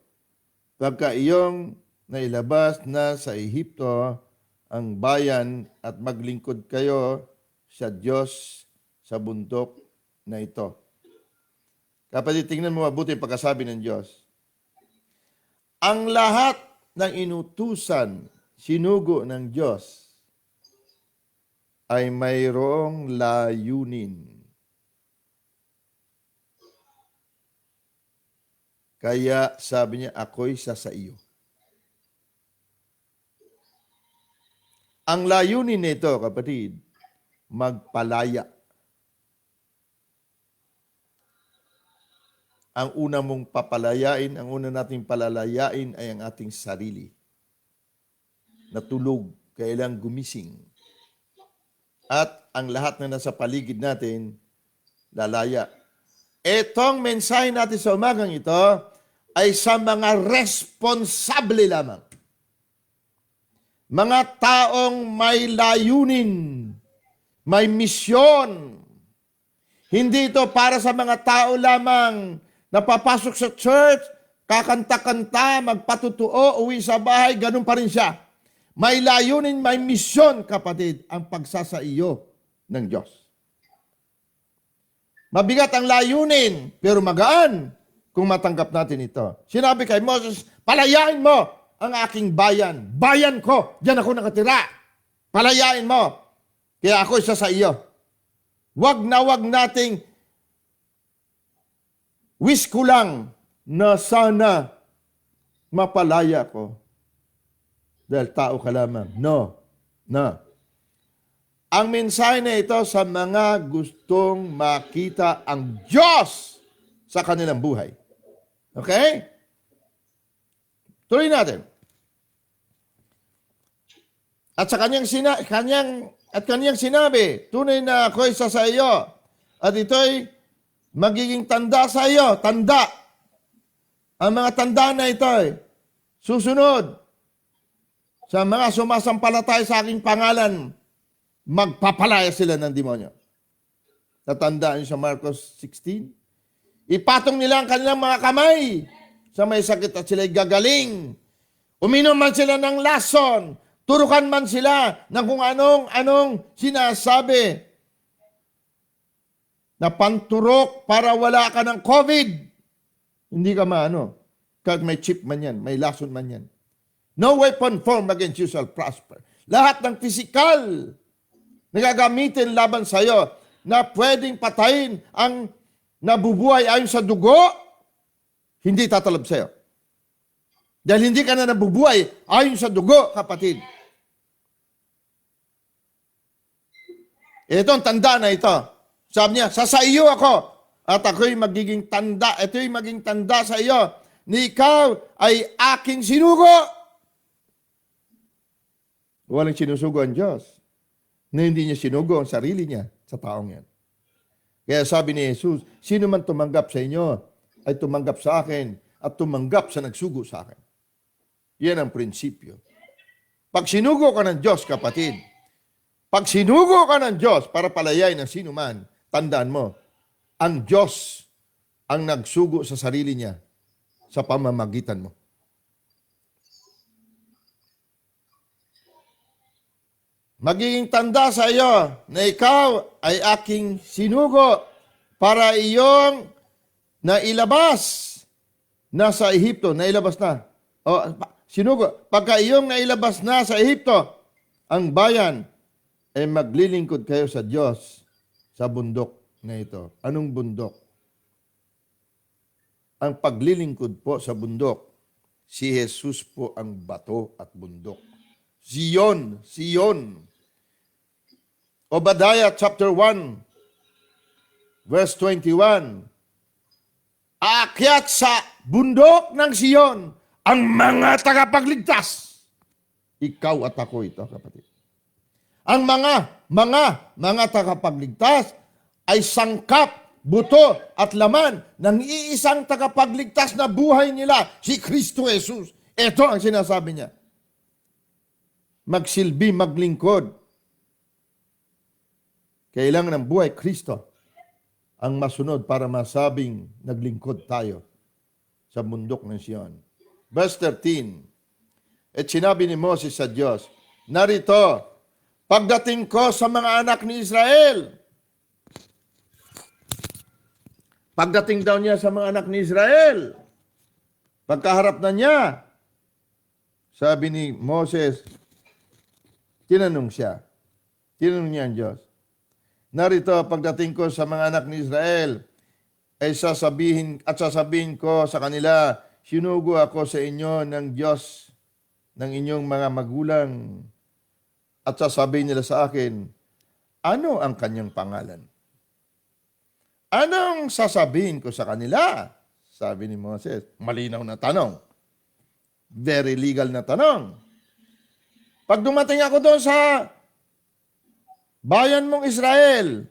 Pagka iyong nailabas na sa Ehipto ang bayan at maglingkod kayo sa Diyos sa bundok na ito. Kapatid, tingnan mo mabuti ang pagkasabi ng Diyos. Ang lahat ng inutusan, sinugo ng Diyos, ay mayroong layunin. Kaya sabi niya, ako'y sa iyo. Ang layunin nito, kapatid, magpalaya. Ang una mong papalayain, ang una nating palalayain ay ang ating sarili. Natulog, kailang gumising. At ang lahat na nasa paligid natin, lalaya. Etong mensahe natin sa umagang ito ay sa mga responsable lamang. Mga taong may layunin, may misyon. Hindi ito para sa mga tao lamang na papasok sa church, kakanta-kanta, magpatutuo, uwi sa bahay, ganun pa rin siya. May layunin, may misyon, kapatid, ang pagsasaiyo ng Diyos. Mabigat ang layunin, pero magaan kung matanggap natin ito. Sinabi kay Moses, palayain mo ang aking bayan. Bayan ko, diyan ako nakatira. Palayain mo, kaya ako isa sa iyo. Wag nating wish ko lang na sana mapalaya ko. Dahil tao ka lamang. No. Ang mensahe na ito sa mga gustong makita ang Diyos sa kanilang buhay. Okay? Tuloy natin. At sa kanyang sinabi, tunay na ako'y sa iyo, at ito'y magiging tanda sa iyo. Tanda. Ang mga tanda na ito ay susunod sa mga sumasampalataya sa aking pangalan, magpapalaya sila ng demonyo. Tatandaan niyo sa Marcos 16? Ipatong nila ang kanilang mga kamay sa may sakit at sila'y gagaling. Uminom man sila ng lason, turukan man sila ng kung anong sinasabi na panturok para wala ka ng COVID. Hindi ka maano. Kahit may chip man yan, may lason man yan. No weapon formed against you shall prosper. Lahat ng physical na gagamitin laban sa iyo na pwedeng patayin ang nabubuhay ayon sa dugo, hindi tatalab sa iyo. Dahil hindi ka na nabubuhay ayon sa dugo, kapatid. Ito ang tanda na ito. Sabi niya, sa iyo ako at ako'y magiging tanda. Ito'y maging tanda sa iyo ni ikaw ay aking sinugo. Walang sinusugo ang Diyos na hindi niya sinugo ang sarili niya sa taong yan. Kaya sabi ni Jesus, sino man tumanggap sa inyo ay tumanggap sa akin at tumanggap sa nagsugo sa akin. Yan ang prinsipyo. Pag sinugo ka ng Diyos, kapatid, pag sinugo ka ng Diyos para palayain ng sino man, tandaan mo, ang Diyos ang nagsugo sa sarili niya sa pamamagitan mo. Magiging tanda sa iyo na ikaw ay aking sinugo para iyong nailabas na sa Ehipto. Nailabas na. Sinugo. Pagka iyong nailabas na sa Ehipto, ang bayan ay maglilingkod kayo sa Diyos sa bundok na ito. Anong bundok? Ang paglilingkod po sa bundok. Si Jesus po ang bato at bundok. Zion, Zion. Obadiah chapter 1, verse 21. Aakyat sa bundok ng Zion ang mga tagapagligtas. Ikaw at ako ito, kapatid. Ang mga tagapagligtas ay sangkap, buto at laman ng iisang tagapagligtas na buhay nila, si Kristo Jesus. Ito ang sinasabi niya. Magsilbi, maglingkod. Kailangan ng buhay Kristo ang masunod para masabing naglingkod tayo sa bundok ng Sion. Verse 13. At sinabi ni Moses sa Diyos, narito, pagdating ko sa mga anak ni Israel. Pagdating daw niya sa mga anak ni Israel, pagkaharap na niya, sabi ni Moses, tinanong niya ang Diyos, narito, pagdating ko sa mga anak ni Israel, ay sasabihin ko sa kanila, sinugo ako sa inyo ng Diyos ng inyong mga magulang. At sasabihin nila sa akin, ano ang kanyang pangalan? Anong sasabihin ko sa kanila? Sabi ni Moses, malinaw na tanong. Very legal na tanong. Pag dumating ako doon sa bayan mong Israel,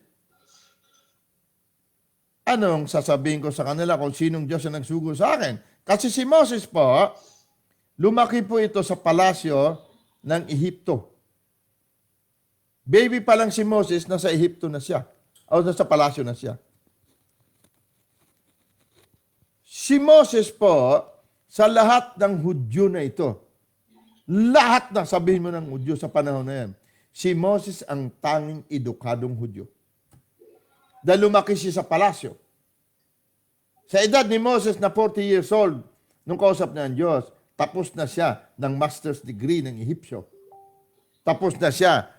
anong sasabihin ko sa kanila kung sinong Diyos ang nagsugo sa akin? Kasi si Moses po, lumaki po ito sa palasyo ng Ehipto. Baby pa lang si Moses, nasa Ehipto na siya. O nasa palasyo na siya. Si Moses po, sa lahat ng Hudyo na ito, lahat na sabihin mo ng Hudyo sa panahon na yan, si Moses ang tanging edukadong Hudyo. Dahil lumaki siya sa palasyo. Sa edad ni Moses na 40 years old, nung kausap niya ang Diyos, tapos na siya ng master's degree ng Ehipsyo. Tapos na siya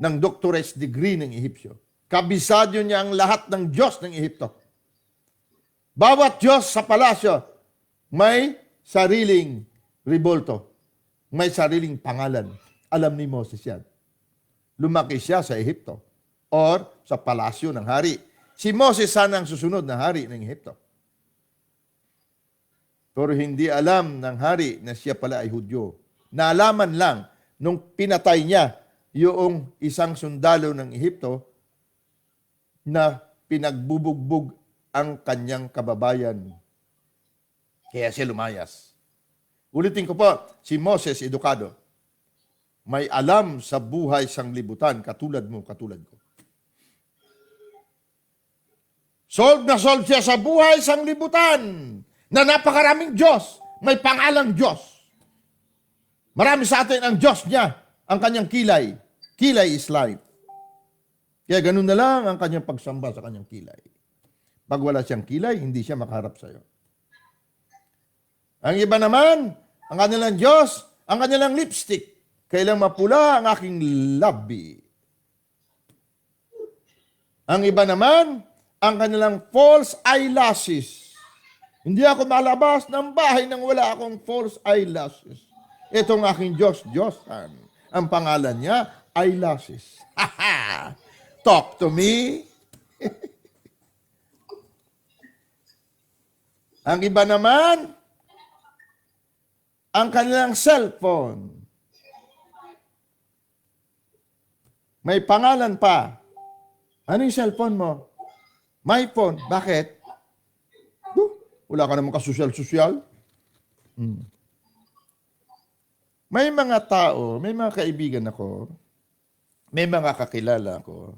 ng doctorate degree ng Ehipsyo. Kabisado niya ang lahat ng Diyos ng Ehipto. Bawat Diyos sa palasyo, may sariling ribolto. May sariling pangalan. Alam ni Moses yan. Lumaki siya sa Ehipto or sa palasyo ng hari. Si Moses sana ang susunod na hari ng Ehipto. Pero hindi alam ng hari na siya pala ay Hudyo. Naalaman lang nung pinatay niya yung isang sundalo ng Ehipto na pinagbubugbog ang kanyang kababayan. Kaya siya lumayas. Ulitin ko po, si Moses edukado. May alam sa buhay sanglibutan, katulad mo, katulad ko. Solve na solve siya sa buhay sanglibutan na napakaraming Diyos. May pangalang Diyos. Marami sa atin ang Diyos niya, ang kanyang kilay. Kilay is life. Kaya ganun na lang ang kanyang pagsamba sa kanyang kilay. Pag wala siyang kilay, hindi siya makaharap sa iyo. Ang iba naman, ang kanilang Diyos, ang kanilang lipstick. Kailang mapula ang aking labi. Ang iba naman, ang kanilang false eyelashes. Hindi ako malabas ng bahay nang wala akong false eyelashes. Itong aking Diyos, Diyosan. Ang pangalan niya, eyelashes. Talk to me. Ang iba naman, ang kanilang cellphone. May pangalan pa. Ano yung cellphone mo? My phone. Bakit? Wala ka naman kasosyal-sosyal. May mga tao, may mga kaibigan ako, may mga kakilala ako,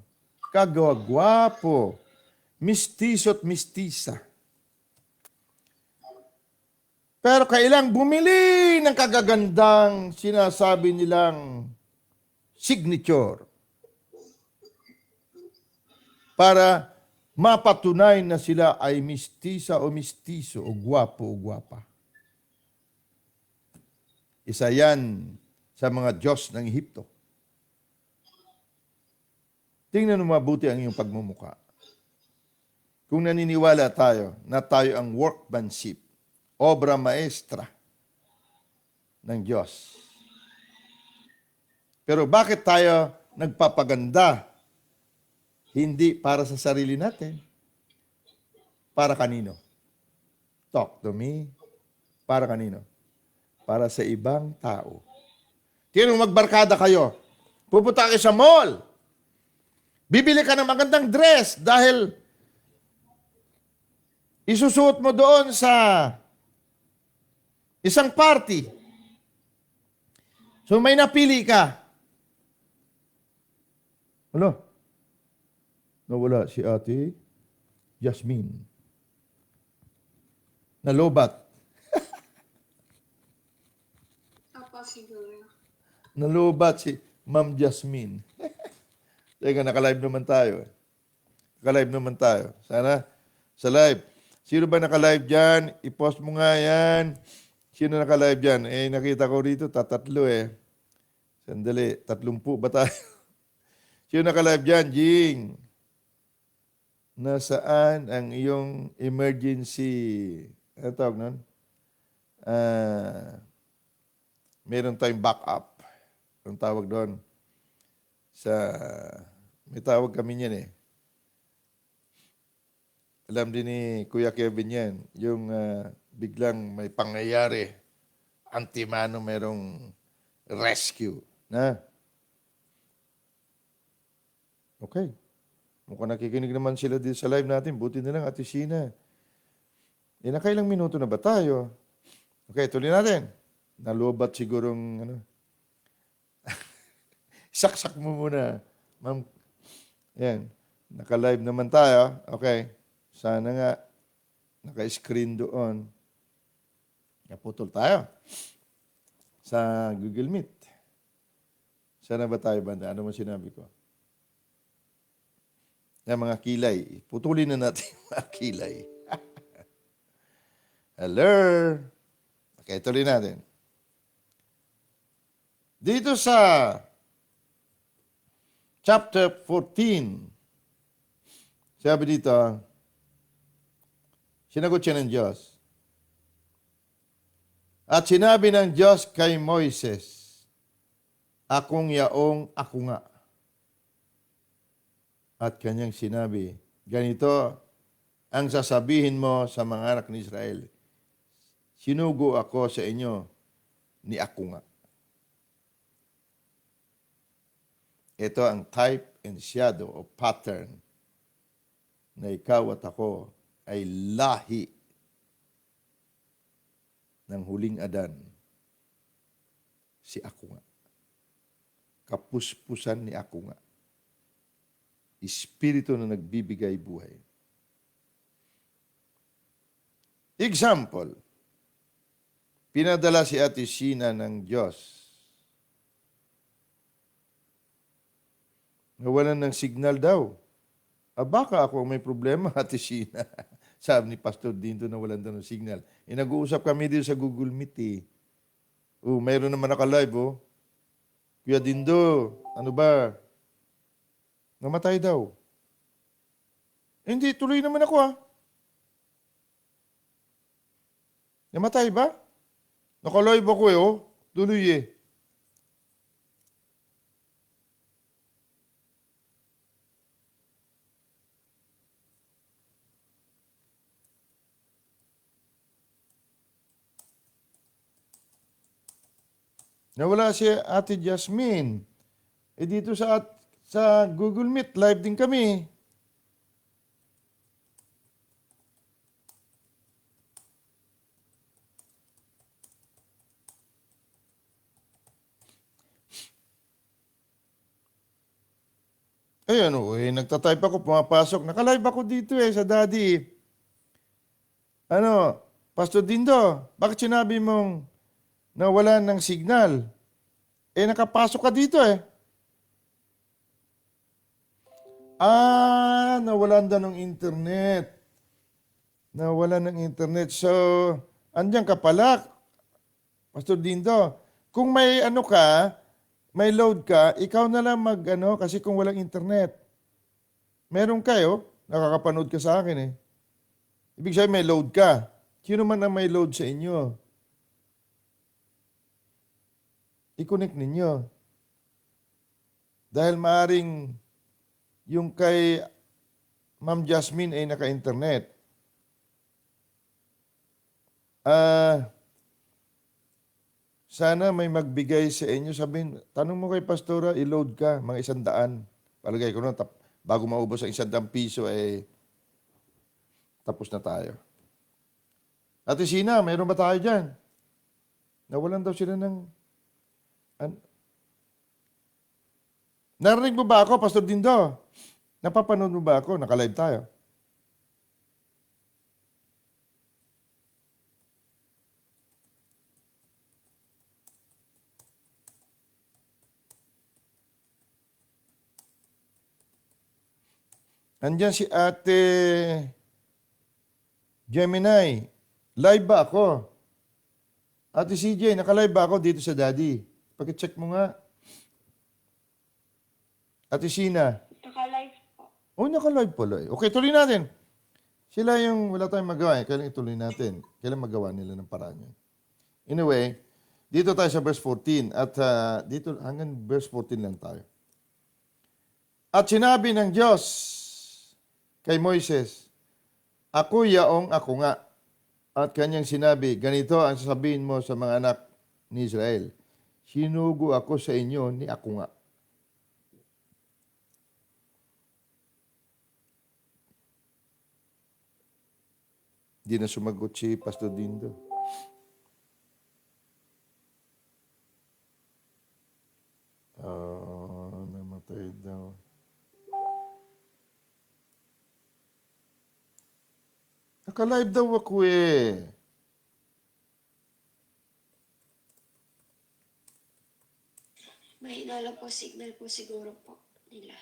kagwagwapo, mistiso't mistisa. Pero kailang bumili ng kagagandang sinasabi nilang signature para mapatunay na sila ay mistisa o mistiso o gwapo o gwapa. Isa yan sa mga Diyos ng Ehipto. tingnan mo mabuti ang iyong pagmumuka. Kung naniniwala tayo na tayo ang workmanship, obra maestra ng Diyos. Pero bakit tayo nagpapaganda? Hindi para sa sarili natin. Para kanino? Talk to me. Para kanino? Para sa ibang tao. Kaya magbarkada kayo, pupunta kayo sa mall. Bibili ka ng magandang dress dahil isusuot mo doon sa isang party. So may napili ka. Ano? Nawala si Ate Jasmine. Nalobat. Apa siguro. Nalobat si Ma'am Jasmine. Teka, naka-live naman tayo. Naka-live naman tayo. Sana sa live. Sino ba naka-live dyan? I-post mo nga yan. Sino naka-live dyan? Eh, nakita ko dito, tatatlo eh. Sandali, 30 ba tayo? Sino naka-live dyan, Jing? Nasaan ang iyong emergency? Ano tawag nun? Meron tayong backup. Ang tawag doon. May tawag kami niyan eh. Alam din ni Kuya Kevin yan. Yung biglang may pangyayari. Antimano merong rescue. Na? Okay. Mukhang nakikinig naman sila dito sa live natin. Buti na lang, Ate Sheena. Nakailang minuto na ba tayo? Okay, tuloy natin. Nalubat sigurong, saksak mo muna. Ma'am, yan. Naka-live naman tayo. Okay. Sana nga, naka-screen doon. Naputol tayo. Sa Google Meet. Sana ba tayo banda? Ano mo sinabi ko? Yung mga kilay. Putulin na natin yung mga kilay. Hello? Okay, tuloy natin. Dito sa chapter 14, sabi dito, sinagot siya ng Diyos. At sinabi ng Diyos kay Moises, akong yaong ako nga. At kanyang sinabi, ganito ang sasabihin mo sa mga anak ni Israel. Sinugo ako sa inyo ni ako nga. Ito ang type and shadow o pattern na ikaw at ako ay lahi ng huling Adan. Si ako nga. Kapuspusan ni ako nga. Espiritu na nagbibigay buhay. Example, pinadala si Ate Sheena ng Diyos. Nawalan ng signal daw. Baka ako may problema, Ate Sheena. Sabi ni Pastor Dindo na walang daw ng signal. Nag-uusap kami dito sa Google Meet eh. Mayroon naman naka-live oh. Kuya Dindo, ano ba? Namatay daw. Hindi, tuloy naman ako ah. Namatay ba? Naka-live ako eh oh. Tuloy eh. Nawala si Ate Jasmine. Dito sa Google Meet, live din kami. Ayun, nagtatype ako, pumapasok. Naka-live ako dito sa Daddy. Pastor Dindo, bakit sinabi mong nawalan ng signal? Nakapasok ka dito nawalan daw ng internet. Nawalan ng internet. So, andyan ka pala, Pastor Dindo. Kung may may load ka, ikaw na lang kasi kung walang internet. Meron kayo, nakakapanood ka sa akin eh. Ibig sabihin may load ka. Sino man ang may load sa inyo? I-connect ninyo. Dahil maaring yung kay Ma'am Jasmine ay naka-internet. Sana may magbigay sa inyo. Sabihin, tanong mo kay Pastora, i-load ka, mga 100. Palagay ko na, bago maubos ang 100 piso, tapos na tayo. Ate Sina, mayroon ba tayo dyan? Nawalan daw sila ng... Narinig mo ba ako, Pastor Dindo? Napapanood mo ba ako? Naka-live tayo. Andiyan si Ate Gemini. Live ba ako? Ate CJ, naka-live ba ako dito sa Daddy? Paki-check mo nga. Ate Sina. Naka-live po. Oh, naka-live pala eh. Okay, tuloy natin. Sila yung wala tayong magawa eh. Kailan ituloy natin? Kailan magawa nila ng paraan yun? Anyway, dito tayo sa verse 14. At dito hanggang verse 14 lang tayo. At sinabi ng Diyos kay Moises, ako yaong ako nga. At kanyang sinabi, ganito ang sasabihin mo sa mga anak ni Israel. Sinugo ako sa inyo ni ako nga. Di na sumagot si Pastor Dindo. Namatay daw. Naka-live daw ako eh. Mahina lang po signal po siguro po nila.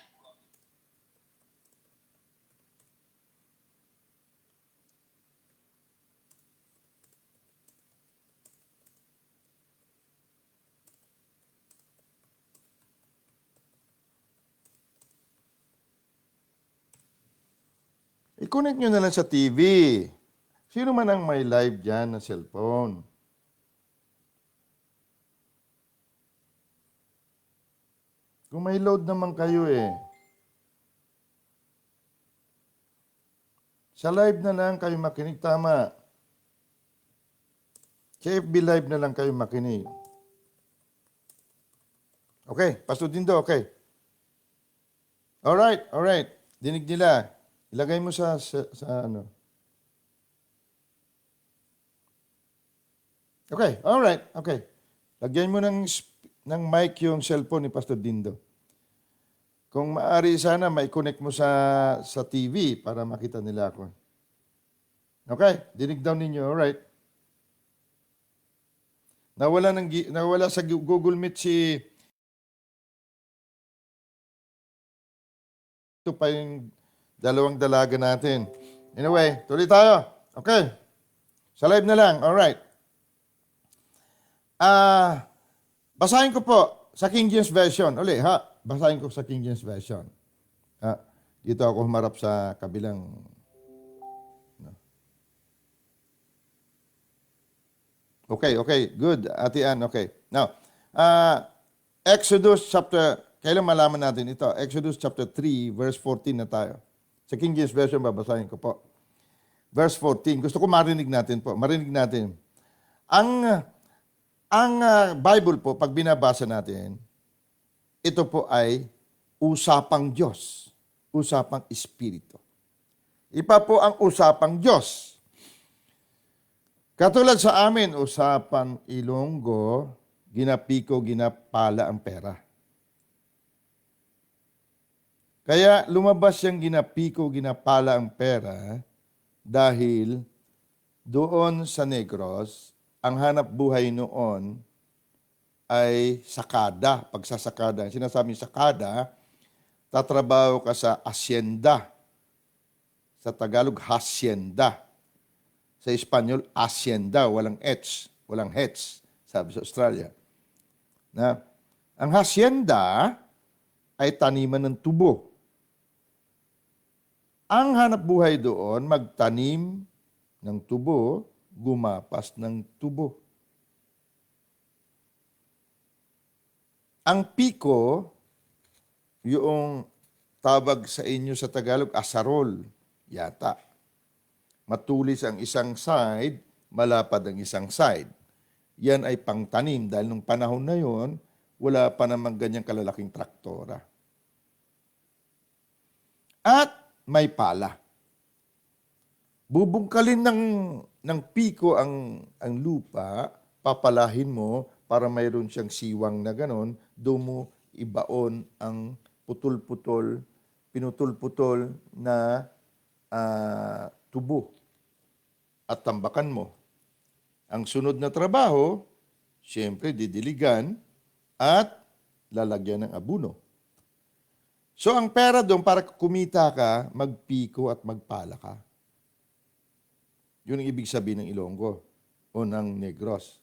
I-connect nyo na lang sa TV. Sino man ang may live dyan na cellphone? Kung may load naman kayo eh. Sa live na lang kayo makinig, tama. Sa FB live na lang kayo makinig. Okay, Pastor Dindo, okay. Alright. Dinig nila. Ilagay mo sa ano. Okay, alright, okay. Lagyan mo ng mic yung cellphone ni Pastor Dindo. Kung maaari sana, mai-connect mo sa TV para makita nila ako. Okay, dinig daw ninyo, alright. Nawala sa Google Meet si... Ito pa yung dalawang dalaga natin. Anyway, tuloy tayo. Okay. Sa live na lang. Alright. Basahin ko po sa King James Version. Uli, ha? Basahin ko sa King James Version. Dito ako humarap sa kabilang... Okay. Good. Ate Ann, okay. Now, Exodus chapter... Kailan malaman natin ito? Exodus chapter 3, verse 14 na tayo. Sa King James Version, babasahin ko po. Verse 14. Gusto ko marinig natin po. Marinig natin. Ang Bible po, pag binabasa natin, ito po ay usapang Diyos. Usapang Espiritu. Ipa po ang usapang Diyos. Katulad sa amin, usapang Ilonggo, ginapiko, ginapala ang pera. Kaya lumabas yung ginapiko, ginapala ang pera dahil doon sa Negros, ang hanap buhay noon ay sakada, pagsasakada. Sinasabing sakada, tatrabaho ka sa asyenda. Sa Tagalog, hacienda. Sa Espanyol, hacienda, walang H, walang H, sabi sa Australia. Ang hacienda ay taniman ng tubo. Ang hanap buhay doon, magtanim ng tubo, gumapas ng tubo. Ang piko, yung tawag sa inyo sa Tagalog, asarol, yata. Matulis ang isang side, malapad ang isang side. Yan ay pangtanim dahil nung panahon na yon, wala pa namang ganyang kalalaking traktora. At may pala. Bubungkalin ng piko ang lupa, papalahin mo para mayroon siyang siwang na ganon, doon mo ibaon ang putol-putol, pinutol-putol na tubo at tambakan mo. Ang sunod na trabaho, siyempre didiligan at lalagyan ng abuno. So ang pera doon para kumita ka, magpiko at magpala ka. Yun ang ibig sabihin ng Ilonggo o ng Negros.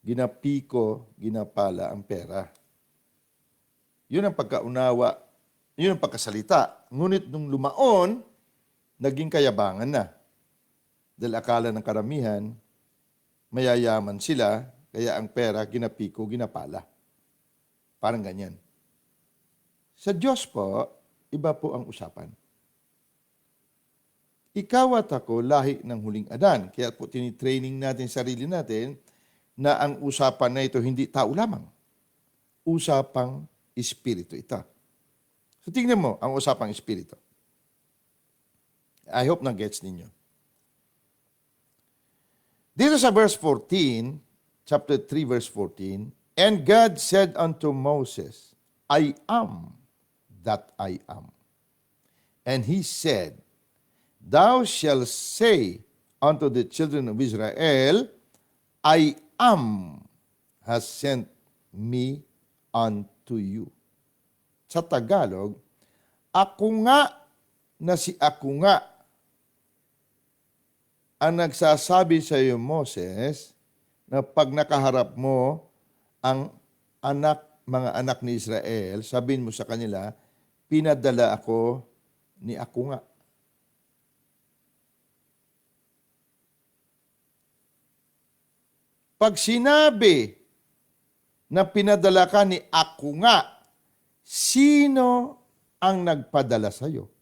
Ginapiko, ginapala ang pera. Yun ang pagkaunawa, yun ang pagkasalita. Ngunit nung lumaon, naging kayabangan na. Dahil akala ng karamihan, mayayaman sila, kaya ang pera, ginapiko, ginapala. Parang ganyan. Sa Diyos po, iba po ang usapan. Ikaw at ako, lahi ng huling Adan. Kaya po tinitraining natin sarili natin na ang usapan na ito hindi tao lamang. Usapang espiritu ito. So tingnan mo ang usapang espiritu. I hope na-gets ninyo. Dito sa verse 14, chapter 3, verse 14, "And God said unto Moses, I am that I am. And he said, Thou shalt say unto the children of Israel, I am has sent me unto you." Sa Tagalog, ako nga na si ako nga ang nagsasabi sa iyo, Moses, na pag nakaharap mo ang mga anak ni Israel, sabihin mo sa kanila, pinadala ako ni ako nga. Pag sinabi na pinadala ka ni ako nga, sino ang nagpadala sa iyo?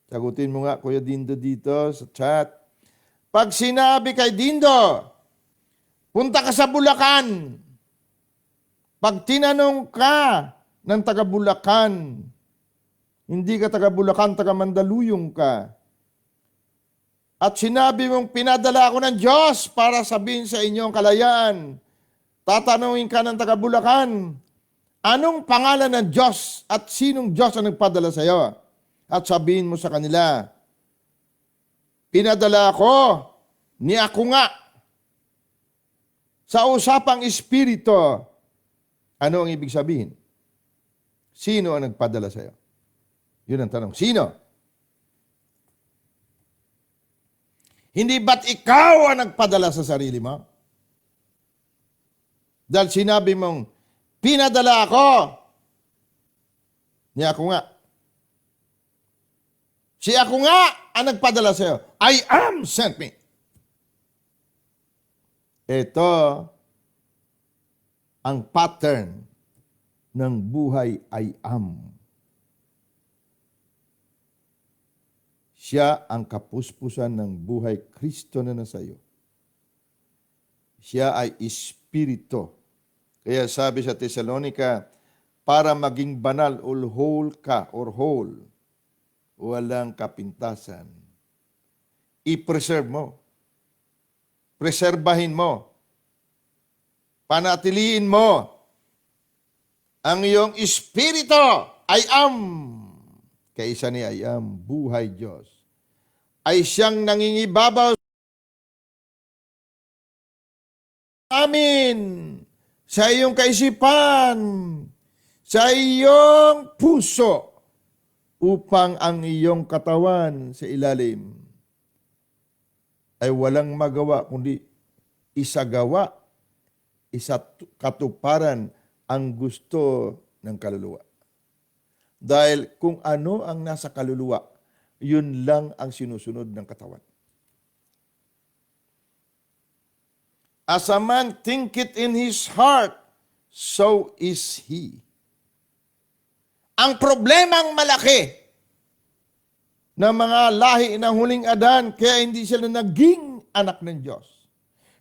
Sagutin mo nga, Kuya Dindo, dito sa chat. Pag sinabi kay Dindo, punta ka sa Bulacan. Pag tinanong ka ng taga Bulacan, hindi ka taga Bulacan, taga Mandaluyong ka. At sinabi mong pinadala ako ng Diyos para sabihin sa inyo ang kalayaan. Tatanungin ka ng taga Bulacan, anong pangalan ng Diyos at sinong Diyos ang nagpadala sa iyo? At sabihin mo sa kanila, pinadala ako ni ako nga. Sa usapang espiritu, ano ang ibig sabihin? Sino ang nagpadala sa iyo? Yun ang tanong. Sino? Hindi ba't ikaw ang nagpadala sa sarili mo? Dahil sinabi mong, pinadala ako ni ako nga. Si ako nga ang nagpadala sa iyo. I am sent me. Ito ang pattern ng buhay I am. Siya ang kapuspusan ng buhay Kristo na nasa iyo. Siya ay espiritu. Kaya sabi sa Thessalonica, para maging banal or whole ka or whole, walang kapintasan. I-preserve mo. Preserbahin mo. Panatiliin mo ang iyong espiritu. I am. Kaisa ni I am, buhay Diyos. Ay siyang nangingibabaw amin sa iyong kaisipan, sa iyong puso, upang ang iyong katawan sa ilalim ay walang magawa kundi isagawa, katuparan ang gusto ng kaluluwa. Dahil kung ano ang nasa kaluluwa, yun lang ang sinusunod ng katawan. As a man thinketh in his heart, so is he. Ang problemang malaki ng mga lahi ng huling Adan, kaya hindi sila naging anak ng Diyos.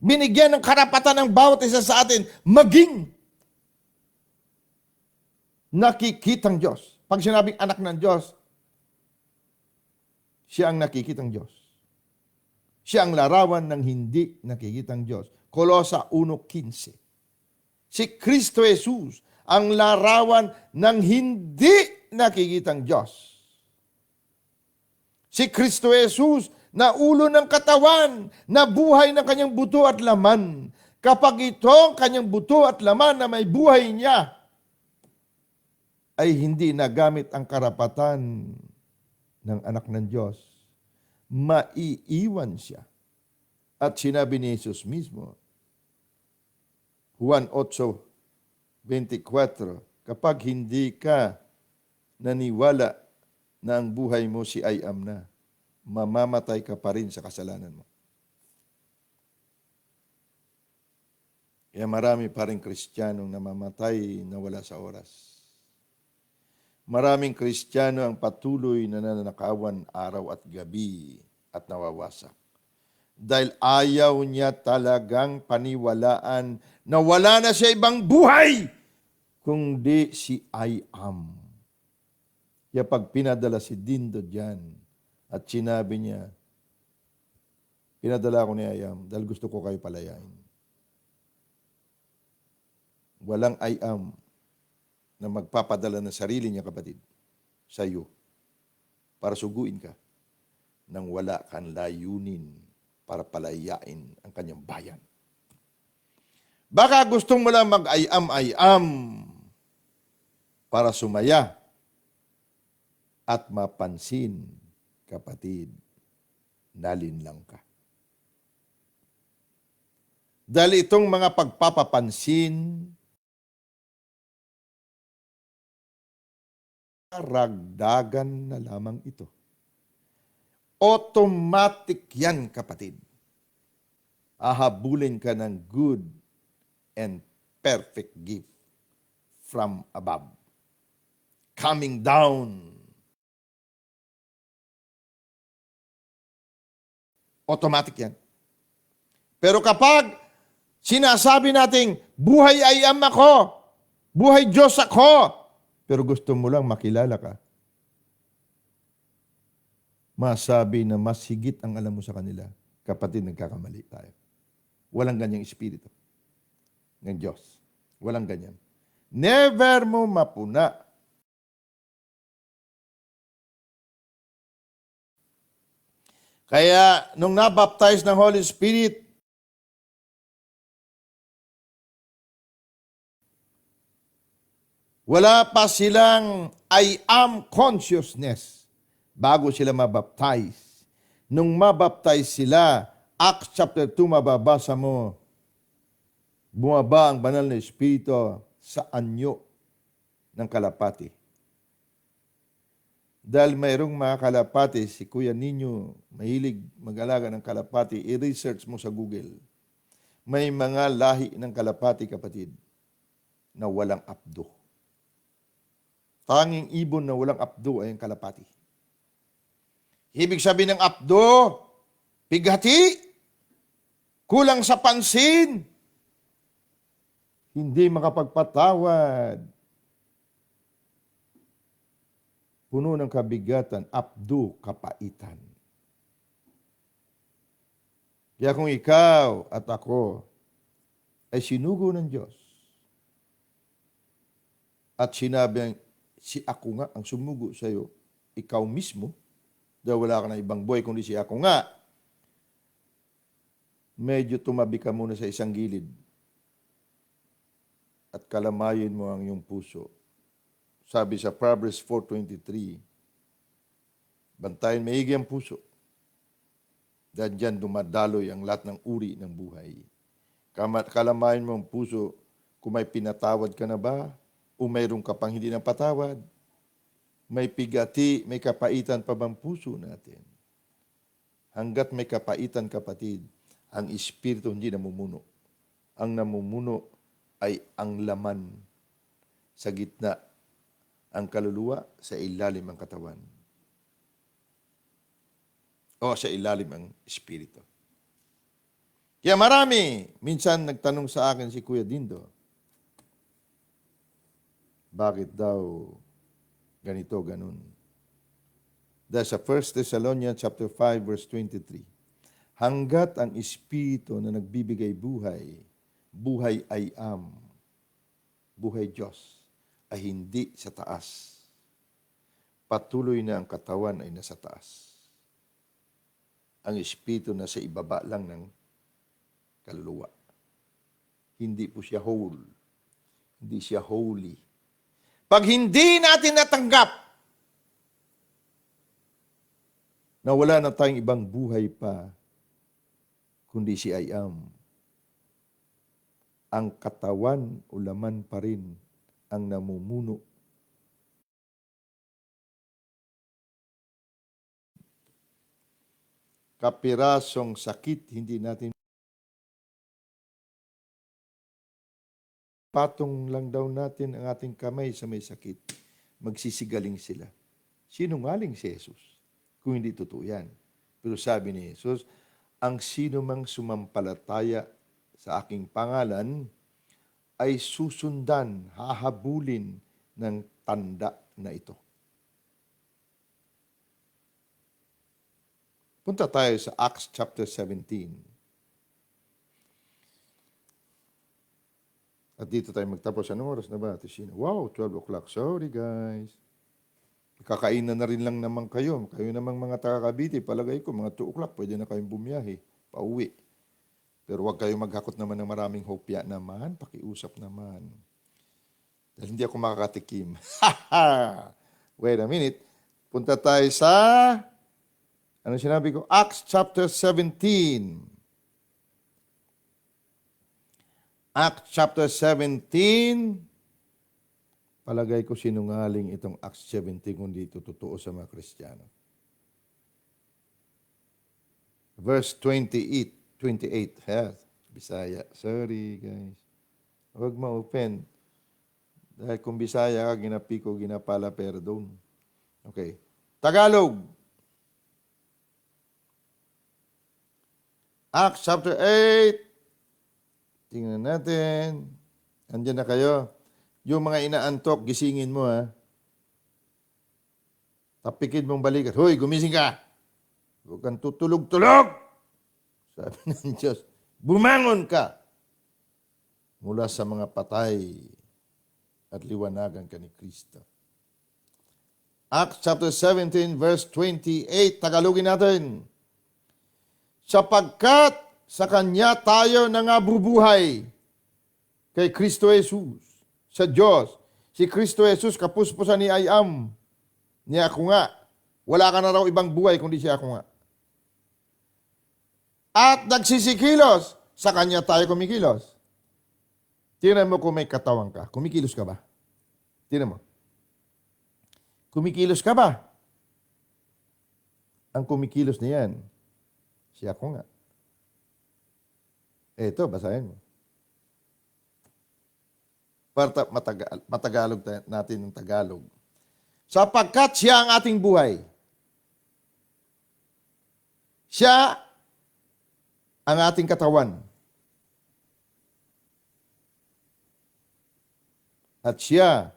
Binigyan ng karapatan ng bawat isa sa atin maging nakikitang Diyos. Pag sinabing anak ng Diyos, siya ang nakikitang Diyos. Siya ang larawan ng hindi nakikitang Diyos. Kolosa 1:15. Si Kristo Jesus ang larawan ng hindi nakikitang Diyos. Si Kristo Jesus na ulo ng katawan, na buhay ng kanyang buto at laman. Kapag itong kanyang buto at laman na may buhay niya, ay hindi nagamit ang karapatan ng anak ng Diyos, maiiwan siya. At sinabi ni Jesus mismo, Juan 8:24, kapag hindi ka naniwala na ang buhay mo si I am na, mamamatay ka pa rin sa kasalanan mo. Kaya marami pa rin Kristiyanong namamatay na wala sa oras. Maraming Kristiyano ang patuloy na nananakawan araw at gabi at nawawasak. Dahil ayaw niya talagang paniwalaan na wala na siya ibang buhay kundi si I am. Kaya pag pinadala si Dindo dyan at sinabi niya, pinadala ko ni I am dahil gusto ko kayo palayain. Walang I am na magpapadala ng sarili niya, kapatid, sa iyo para suguin ka nang wala kang layunin para palayain ang kanyang bayan. Baka gustong mo lang mag-I am para sumaya at mapansin, kapatid, nalinlang ka. Dahil itong mga pagpapapansin, ragdagan na lamang ito. Automatic yan, kapatid. Ahabulin ka ng good and perfect gift from above. Coming down. Automatic yan. Pero kapag sinasabi nating, buhay ay am ako, buhay Diyos ako, pero gusto mo lang makilala ka, masabi na mas higit ang alam mo sa kanila, kapatid, nagkakamali tayo. Walang ganyang espiritu ng Diyos. Walang ganyan. Never mo mapuna. Kaya, nung nabaptize ng Holy Spirit, wala pa silang I am consciousness bago sila mabaptize. Nung mabaptize sila, Acts chapter 2, mababasa mo, bumaba ang banal na Espiritu sa anyo ng kalapati. Dahil mayroong mga kalapati, si Kuya Ninyo, mahilig mag-alaga ng kalapati, i-research mo sa Google. May mga lahi ng kalapati, kapatid, na walang apdo. Tanging ibon na walang apdo ay ang kalapati. Ibig sabihin ng apdo, pighati, kulang sa pansin, hindi makapagpatawad, puno ng kabigatan, apdo, kapaitan. Kaya kung ikaw at ako ay sinugo ng Diyos at sinabi, si ako nga ang sumugo sa iyo, ikaw mismo, dahil wala ka na ibang buhay kundi si ako nga, medyo tumabi ka muna sa isang gilid at kalamayin mo ang iyong puso. Sabi sa Proverbs 4:23, bantayan maigi ang puso, dahil dyan dumadaloy ang lahat ng uri ng buhay. Kalamayin mo ang puso kung may pinatawad ka na ba o mayroon ka pang hindi napatawad. may pigati, may kapaitan pa bang puso natin? Hanggat may kapaitan, kapatid, ang Espiritu hindi namumuno. Ang namumuno ay ang laman sa gitna, ang kaluluwa sa ilalim ang katawan. O sa ilalim ang Espiritu. Kaya marami, minsan nagtanong sa akin si Kuya Dindo, bakit daw ganito, ganun? Dahil sa 1 Thessalonians chapter 5 verse 23, hanggat ang Espiritu na nagbibigay buhay, buhay ay buhay Diyos, ay hindi sa taas. Patuloy na ang katawan ay nasa taas. Ang Espiritu na sa ibaba lang ng kaluluwa. Hindi po siya whole. Hindi siya holy. Pag hindi natin natanggap na wala na tayong ibang buhay pa, kundi si I am, ang katawan o laman pa rin ang namumuno. Kapirasong sakit, hindi natin patong lang daw natin ang ating kamay sa may sakit. Magsisigaling sila. Sinungaling si Jesus kung hindi totoo yan. Pero sabi ni Jesus, ang sino mang sumampalataya sa aking pangalan ay susundan, hahabulin ng tanda na ito. Punta tayo sa Acts chapter 17. At dito tayo magtapos. Anong oras na ba, Tishina? Wow, 12 o'clock. Sorry, guys. Kakainan na rin lang naman kayo. Kayo namang mga taga-Cavite, palagay ko, mga 2 o'clock, pwede na kayong bumiyahe, pauwi. Pero huwag kayong maghakot naman ng maraming hopya naman. Pakiusap naman. Dahil hindi ako makakatikim. Wait a minute. Punta tayo sa, ano sinabi ko? Acts chapter 17. Acts chapter 17, palagay ko sinungaling itong Acts 17 kung dito totoo sa mga Kristiyano. Verse 28, Bisaya. Sorry guys. Huwag ma-open. Dahil kung Bisaya ka, ginapi ko, ginapala, perdon. Okay. Tagalog. Acts chapter 8. Tingnan natin. Andiyan na kayo. Yung mga inaantok, gisingin mo ha. Tapikin mong balikat. Hoy, gumising ka. Huwag kang tutulog-tulog. Sabi ng Diyos, bumangon ka mula sa mga patay at liwanagan ka ni Kristo. Acts chapter 17 verse 28. Tagalogin natin. Sapagkat sa Kanya tayo nangabubuhay kay Kristo Jesus, sa Diyos. Si Kristo Jesus, kapuspusan ni I am. Ni ako nga. Wala ka na raw ibang buhay kundi siya ako nga. At nagsisikilos, sa Kanya tayo kumikilos. Tingnan mo kung may katawan ka. Kumikilos ka ba? Tingnan mo. Kumikilos ka ba? Ang kumikilos niyan, siya ako nga. Ito, basahin mo. Para matagalog natin ng Tagalog. Sapagkat siya ang ating buhay. Siya ang ating katawan. At siya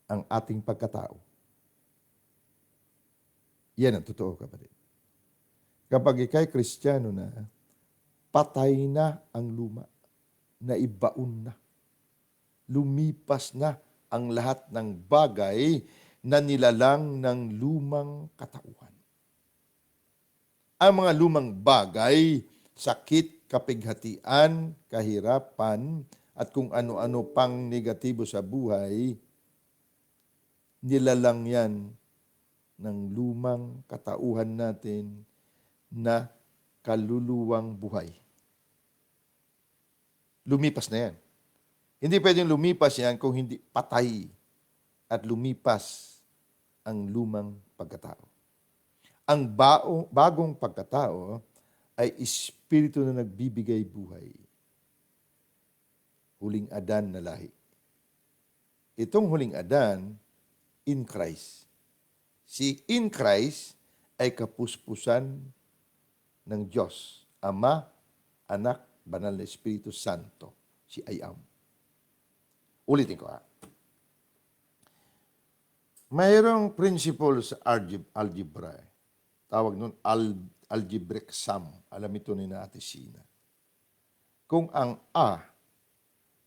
ang ating pagkatao. Yan ang totoo, kapatid. Kapag ikay Kristiyano na, patay na ang luma, naibaon na. Lumipas na ang lahat ng bagay na nilalang ng lumang katauhan. Ang mga lumang bagay, sakit, kapighatian, kahirapan, at kung ano-ano pang negatibo sa buhay, nilalang yan ng lumang katauhan natin na kaluluwang buhay. Lumipas na yan. Hindi pwedeng lumipas yan kung hindi patay at lumipas ang lumang pagkatao. Ang bagong pagkatao ay espiritu na nagbibigay buhay. Huling Adan na lahi. Itong huling Adan, in Christ. Si in Christ ay kapuspusan ng Diyos, Ama, Anak, Banal na Espiritu Santo, si I Am. Ulitin ko Mayroong principle sa algebra. Tawag nun algebraic sum. Alam ito ni Ate Sina. Kung ang A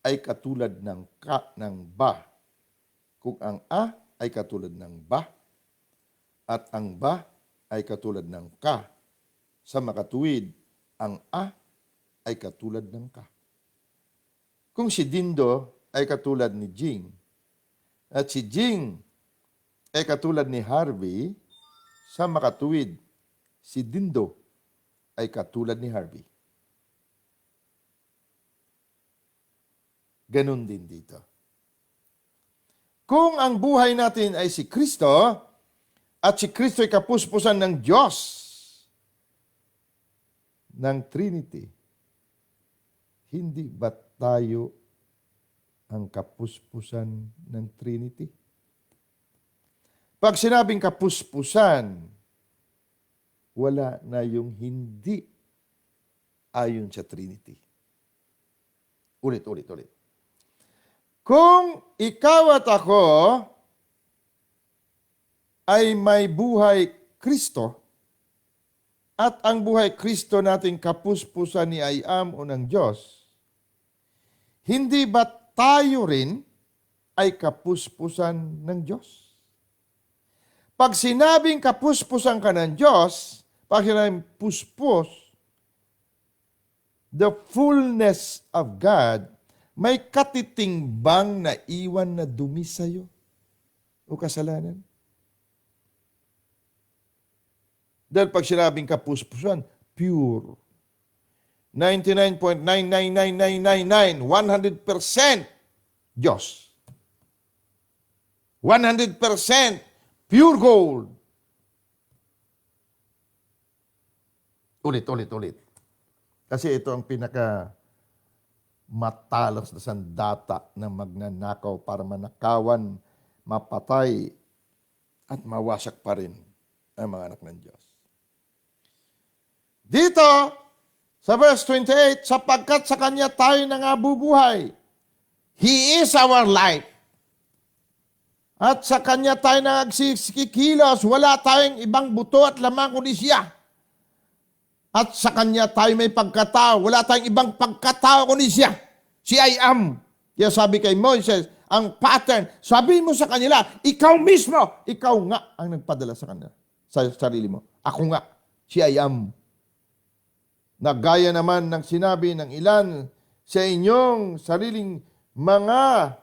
ay katulad ng ba, kung ang A ay katulad ng ba, at ang ba ay katulad ng ka, sa makatuwid, ang A ay katulad ng ka. Kung si Dindo ay katulad ni Jing, at si Jing ay katulad ni Harvey, sa makatuwid, si Dindo ay katulad ni Harvey. Ganon din dito. Kung ang buhay natin ay si Kristo, at si Kristo ay kapuspusan ng Diyos, ng Trinity, hindi ba tayo ang kapuspusan ng Trinity? Pag sinabing kapuspusan, wala na yung hindi ayon sa Trinity. Ulit. Kung ikaw at ako ay may buhay Kristo, at ang buhay Kristo nating kapuspusan ni I Am o ng Diyos, hindi ba tayo rin ay kapuspusan ng Diyos? Pag sinabing kapuspusan ka ng Diyos, pag sinabing puspos, the fullness of God, may katitingbang na iwan na dumi sa'yo o kasalanan. Dahil pag sinabing kapuspusan, pure. 99.9999999, 100% Diyos. 100% pure gold. Ulit. Kasi ito ang pinaka matalas na sandata na magnanakaw para manakawan, mapatay, at mawasak pa rin ang mga anak ng Diyos. Dito, sa verse 28, sapagkat sa Kanya tayo nangabubuhay. He is our life. At sa Kanya tayo nagsikikilos, wala tayong ibang buto at lamang kundi siya. At sa Kanya tayo may pagkatao, wala tayong ibang pagkatao kundi siya. Si I Am. Kaya sabi kay Moses, ang pattern, sabi mo sa kanila, ikaw mismo, ikaw nga ang nagpadala sa kanila. Sa sarili mo. Ako nga, si I Am. Nagaya naman ng sinabi ng ilan sa inyong sariling mga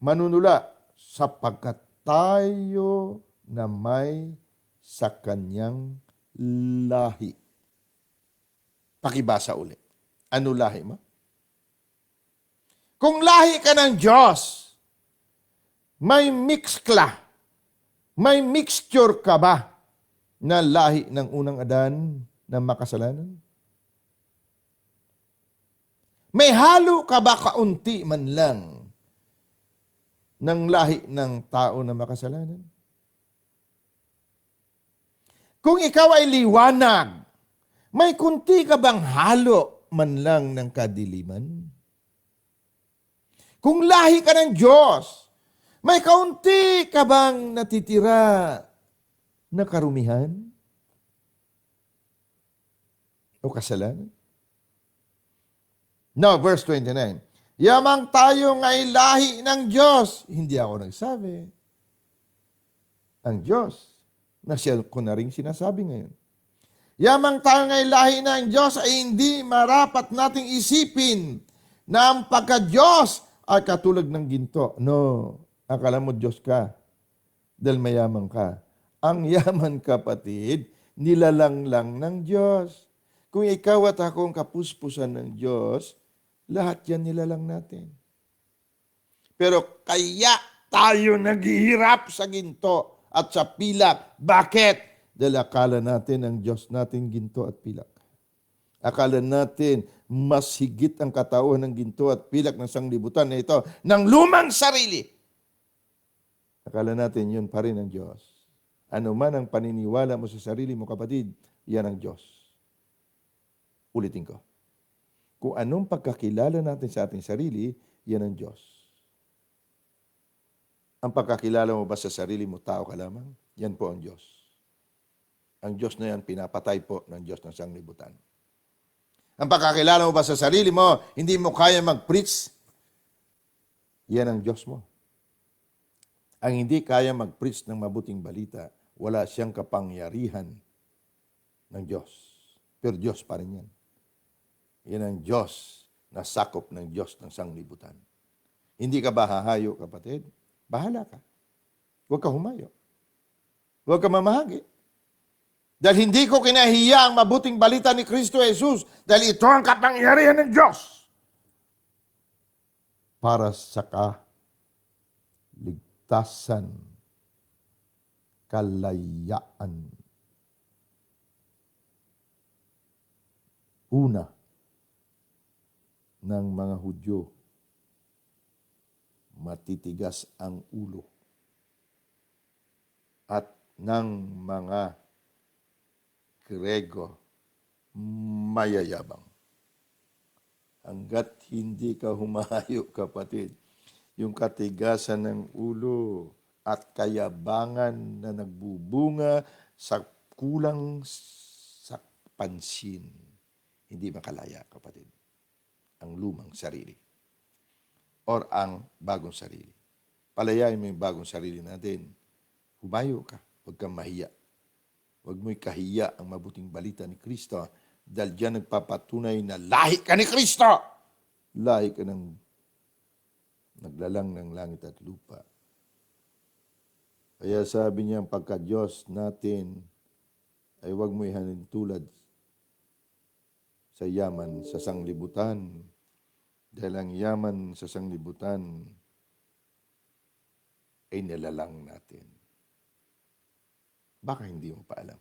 manunula, sapagkat tayo na may sa Kanyang lahi. Pakibasa ulit. Ano lahi mo? Kung lahi ka ng Diyos, may mixture ka ba na lahi ng unang Adan na makasalanan? May halo ka ba kaunti man lang ng lahi ng tao na makasalanan? Kung ikaw ay liwanag, may kunti ka bang halo man lang ng kadiliman? Kung lahi ka ng Diyos, may kaunti ka bang natitira na karumihan o kasalanan? Now, verse 29. Yamang tayo nga'y lahi ng Diyos. Hindi ako nagsabi. Ang Diyos, na siya ko na rin sinasabi ngayon. Yamang tayo nga'y lahi ng Diyos ay hindi marapat nating isipin na ang pagka-Diyos ay katulad ng ginto. No, akala mo Diyos ka dahil mayaman ka. Ang yaman, kapatid, nilalang lang ng Diyos. Kung ikaw at ako ang kapuspusan ng Diyos, lahat yan nilalang natin. Pero kaya tayo naghihirap sa ginto at sa pilak. Bakit? Dahil akala natin ang Diyos natin ginto at pilak. Akala natin mas higit ang katauhan ng ginto at pilak ng sanglibutan na ito ng lumang sarili. Akala natin yun pa rin ang Diyos. Ano man ang paniniwala mo sa sarili mo, kapatid, yan ang Diyos. Ulitin ko. Kung anong pagkakilala natin sa ating sarili, yan ang Diyos. Ang pagkakilala mo ba sa sarili mo, tao ka lamang? Yan po ang Diyos. Ang Diyos na yan, pinapatay po ng Diyos ng sanglibutan. Ang pagkakilala mo ba sa sarili mo, hindi mo kaya mag-preach, yan ang Diyos mo. Ang hindi kaya mag-preach ng mabuting balita, wala siyang kapangyarihan ng Diyos. Pero Diyos pa rin yan. Yan ang Diyos na sakop ng Diyos ng sanglibutan. Hindi ka ba hahayo, kapatid? Bahala ka. Huwag ka humayo. Huwag ka mamahagi. Dahil hindi ko kinahiya ang mabuting balita ni Kristo Jesus dahil ito ang kapangyarihan ng Diyos para sa kaligtasan, kalayaan. Una, ng mga Hudyo, matitigas ang ulo. At ng mga Grego, mayayabang. Hanggat hindi ka humahayo, kapatid, yung katigasan ng ulo at kayabangan na nagbubunga sa kulang sa pansin, hindi makalaya, kapatid, ang lumang sarili or ang bagong sarili. Palayain mo yung bagong sarili natin. Humayo ka, huwag kang mahiya. Huwag mo'y kahiya ang mabuting balita ni Kristo dahil diyan nagpapatunay na lahi ka ni Kristo. Lahi ka ng naglalang ng langit at lupa. Kaya sabi niya, pagka-Diyos natin ay huwag mo'y halintulad sa yaman sa sanglibutan. Dahil ang yaman sa sanglibutan ay nilalang natin. Baka hindi mo pa alam.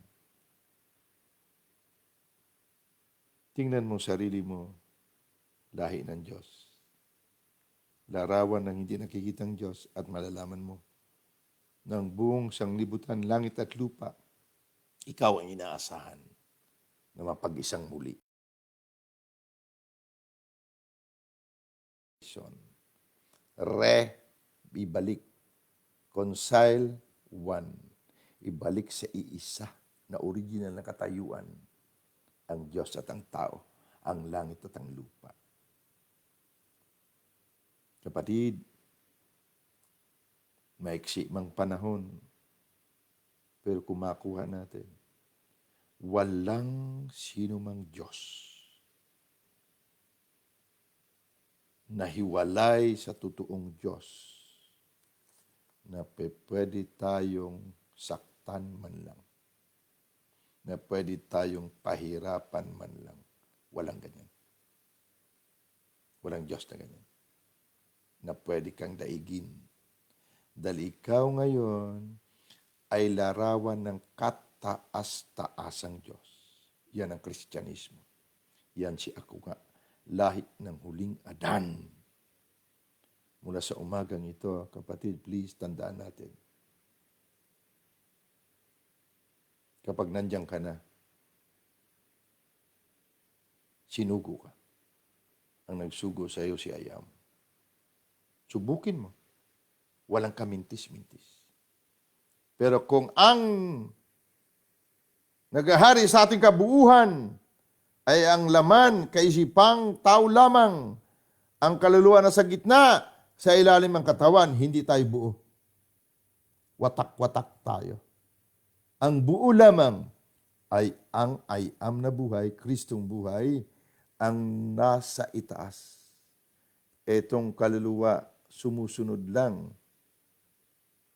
Tingnan mo sarili mo, lahi ng Diyos. Larawan ng hindi nakikitang Diyos at malalaman mo ng buong sanglibutan, langit at lupa, ikaw ang inaasahan na mapag-isang muli. Ibalik. Concile one. Ibalik sa iisa na original na katayuan ang Diyos at ang tao, ang langit at ang lupa. Kapatid, maiksi mang panahon, pero kumakuha natin, walang sino mang Diyos na hiwalay sa totoong Diyos na pwede tayong saktan man lang, na pwede tayong pahirapan man lang. Walang ganyan. Walang Diyos na ganyan. Na pwede kang daigin. Dahil ikaw ngayon ay larawan ng kataas-taasang Diyos. Yan ang Kristyanismo. Yan si ako nga, lahi ng huling Adan. Mula sa umagang ito, kapatid, please tandaan natin. Kapag nandiyan ka na, sinugo ka. Ang nagsugo sa iyo si Ayam. Subukin mo. Walang kamintis-mintis. Pero kung ang naghahari sa ating kabuuhan ay ang laman, kaisipang tao lamang, ang kaluluwa na sa gitna, sa ilalim ng katawan, hindi tayo buo. Watak-watak tayo. Ang buo lamang ay ang I-am na buhay, Kristong buhay, ang nasa itaas. Etong kaluluwa, sumusunod lang.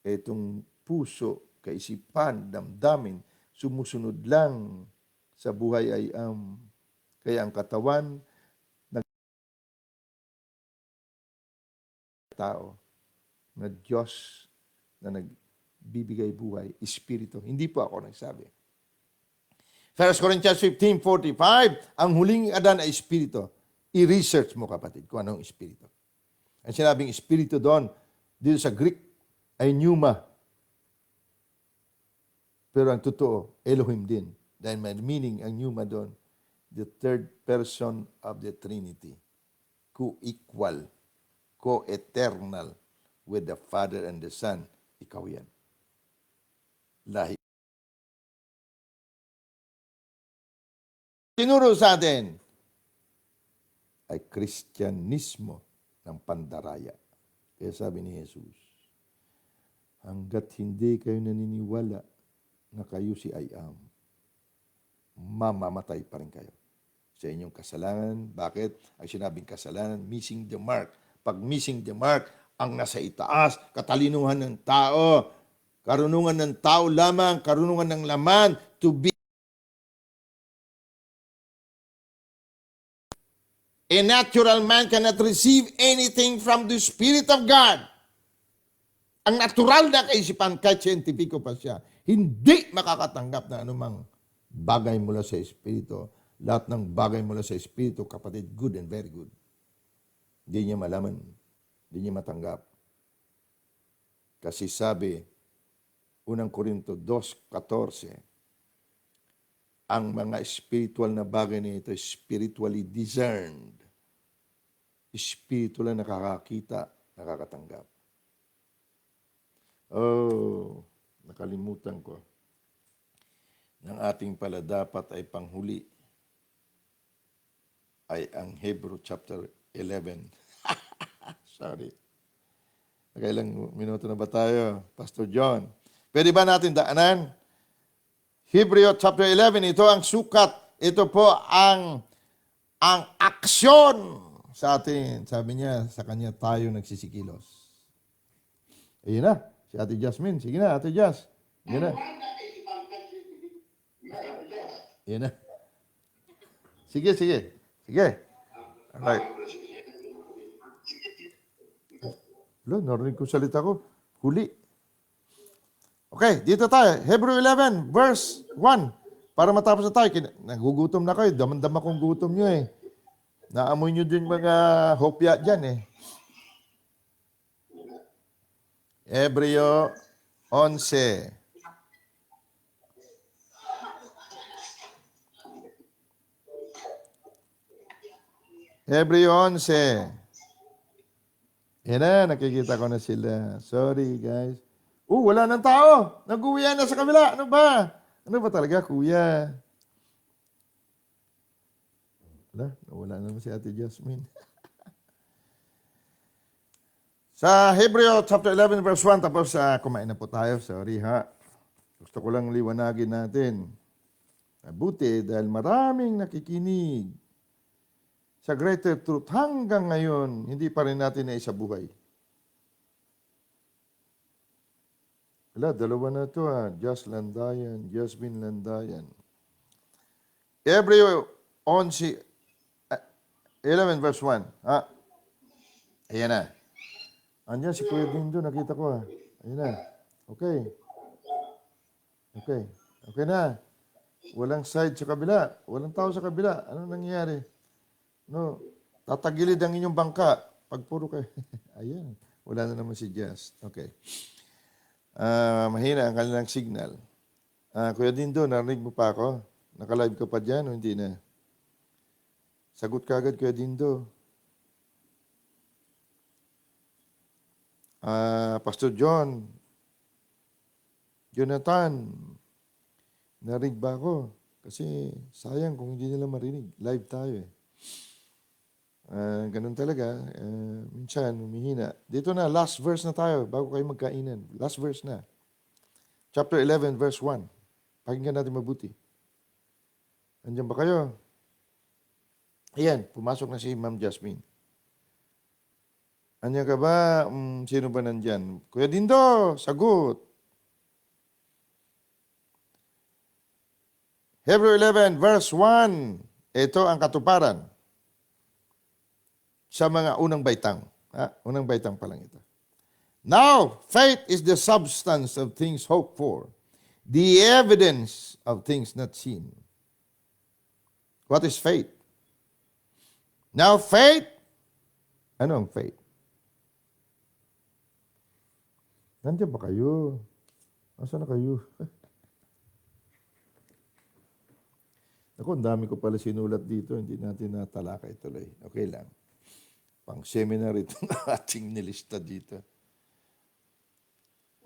Etong puso, kaisipan, damdamin, sumusunod lang sa buhay I-am. Kaya ang katawan, tao, na Diyos na nagbibigay buhay, Espiritu. Hindi po ako nagsabi. 1 Corinthians 15:45, ang huling Adan ay Espiritu. I-research mo, kapatid, kung anong Espiritu. Ang sinabing Espiritu doon, dito sa Greek, ay pneuma. Pero ang totoo, Elohim din. Dahil may meaning ang pneuma doon, the third person of the Trinity. Co-equal, co-eternal with the Father and the Son. Ikaw yan. Lahi. Tinuro sa atin ay Kristyanismo ng pandaraya. Kaya sabi ni Jesus, hanggat hindi kayo naniniwala na kayo si I am, mamamatay pa rin kayo sa inyong kasalanan. Bakit? Ang sinabing kasalanan, missing the mark. Pag missing the mark, ang nasa itaas, katalinuhan ng tao, karunungan ng tao lamang, karunungan ng laman, to be a natural man cannot receive anything from the Spirit of God. Ang natural na kaisipan, kahit siyentipiko pa siya, hindi makakatanggap na anumang bagay mula sa Espiritu. Lahat ng bagay mula sa Espiritu, kapatid, good and very good. Hindi niya malaman. Hindi niya matanggap. Kasi sabi, 1 Corinto 2:14, ang mga spiritual na bagay na ito, spiritually discerned. Espiritu lang nakakakita, nakakatanggap. Oh, nakalimutan ko. Ng ating pala dapat ay panghuli ay ang Hebrew chapter 11. Sorry. Nakailang minuto na ba tayo, Pastor John? Pwede ba natin daanan? Hebrew chapter 11, ito ang sukat. Ito po ang aksyon sa atin. Sabi niya, sa kanya tayo nagsisikilos. Ayun na, si Ate Jasmine. Sige na, Ate Jas. Ayun na. Ayun na. Sige. Alright. Wala, narinig ko salita ko. Huli. Okay, dito tayo. Hebrew 11, verse 1. Para matapos na tayo. Nagugutom na kayo. Damandam akong gutom nyo eh. Naamoy nyo din mga hopya dyan eh. Hebreo 11. Hebreo 11. Yan na, nakikita ko na sila. Sorry, guys. Wala nang tao. Nag-uwian na sa kabila. Ano ba? Ano ba talaga, kuya? Wala naman si Ate Jasmine. Sa Hebreo chapter 11 verse 1, tapos kumain na po tayo. Sorry ha. Gusto ko lang liwanagin natin. Mabuti dahil maraming nakikinig sa greater truth hanggang ngayon, hindi pa rin natin naisabuhay. Wala, dalawa na ito ha. Just Landayan, Jasmine Landayan. Hebreo 11 verse 1. Ha? Ayan na. Andiyan si Kuya Dindo, nakita ko ha. Ayan na. Okay. Okay na. Walang side sa kabila. Walang tao sa kabila. Ano nangyayari? No, tatagilid ang inyong bangka. Pag puro kayo. Ayan. Wala na naman si Jess. Okay. Mahina ang kanilang signal. Kuya Dindo, narinig mo pa ako? Naka-live ka pa dyan o hindi na? Sagot ka agad, Kuya Dindo. Pastor John, Jonathan, narinig ba ako? Kasi sayang kung hindi nila marinig. Live tayo eh. Ganun talaga. Minsan, humihina. Dito na, last verse na tayo bago kayo magkainan. Last verse na. Chapter 11, verse 1. Pakinggan natin mabuti. Andiyan ba kayo? Ayan, pumasok na si Ma'am Jasmine. Andiyan ka ba? Sino ba nandyan? Kuya Dindo, sagot. Hebrew 11, verse 1. Ito ang katuparan sa mga unang baitang. Unang baitang pa lang ito. Now, faith is the substance of things hoped for, the evidence of things not seen. What is faith? Now, faith, ano ang faith? Nandiyan ba kayo? Asa na kayo? Ako, ang dami ko pala sinulat dito. Hindi natin natalakay tuloy. Okay lang. Pang seminar itong ating nilista dito.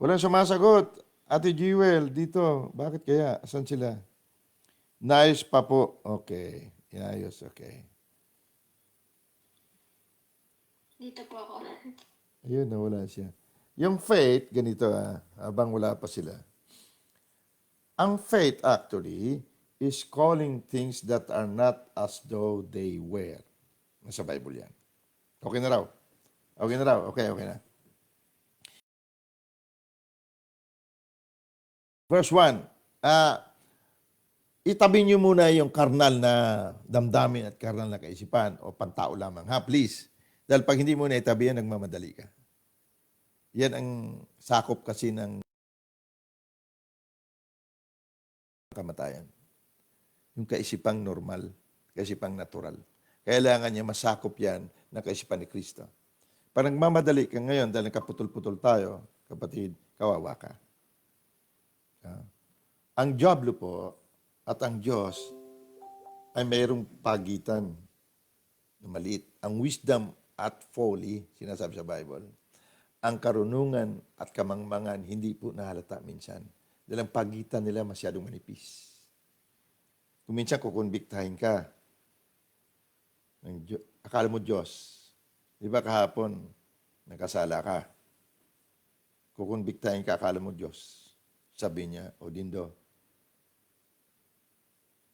Walang sumasagot. Ate Jewel, dito. Bakit kaya? Saan sila? Nice pa po. Okay. Inayos. Okay. Dito po ako. Ayun, nawala siya. Yung faith, ganito habang wala pa sila. Ang faith actually is calling things that are not as though they were. Nasa Bible yan. Okay na raw. Okay na raw. Okay na. Verse 1. Itabi niyo muna yung karnal na damdamin at karnal na kaisipan o pantao lamang. Ha, please. Dahil pag hindi mo na itabi yan, nagmamadali ka. Yan ang sakop kasi ng kamatayan. Yung kaisipang normal, kaisipang natural. Kailangan niya masakop yan na kaisipan ni Kristo. Pag nagmamadali ka ngayon dahil nakaputol-putol tayo, kapatid, kawawa ka. Ang Diablo po at ang Diyos ay mayroong pagitan na maliit. Ang wisdom at folly, sinasabi sa Bible, ang karunungan at kamangmangan hindi po nahalata minsan. Dahil ang pagitan nila masyadong manipis. Kung minsan kukonbiktahin ka, akala mo Diyos. Di ba kahapon, nakasala ka. Kukonbiktahin ka, akala mo Diyos. Sabi niya, O Dindo,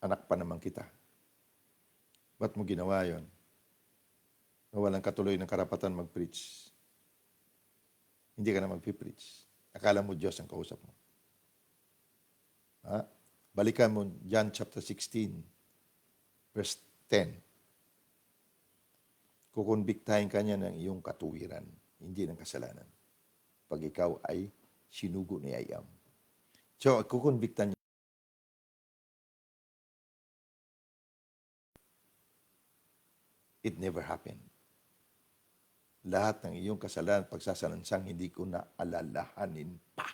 anak pa naman kita. Ba't mo ginawa yon? Walang katuloy ng karapatan mag-preach. Hindi ka na mag-preach. Akala mo Diyos ang kausap mo. Ha? Balikan mo John chapter 16, verse 10. Kukonbiktahin ka niya ng iyong katuwiran, hindi ng kasalanan. Pag ikaw ay sinugo ni Ayam. So, kukonbiktahin niya. It never happened. Lahat ng iyong kasalanan, pagsasalansang, hindi ko na alalahanin pa.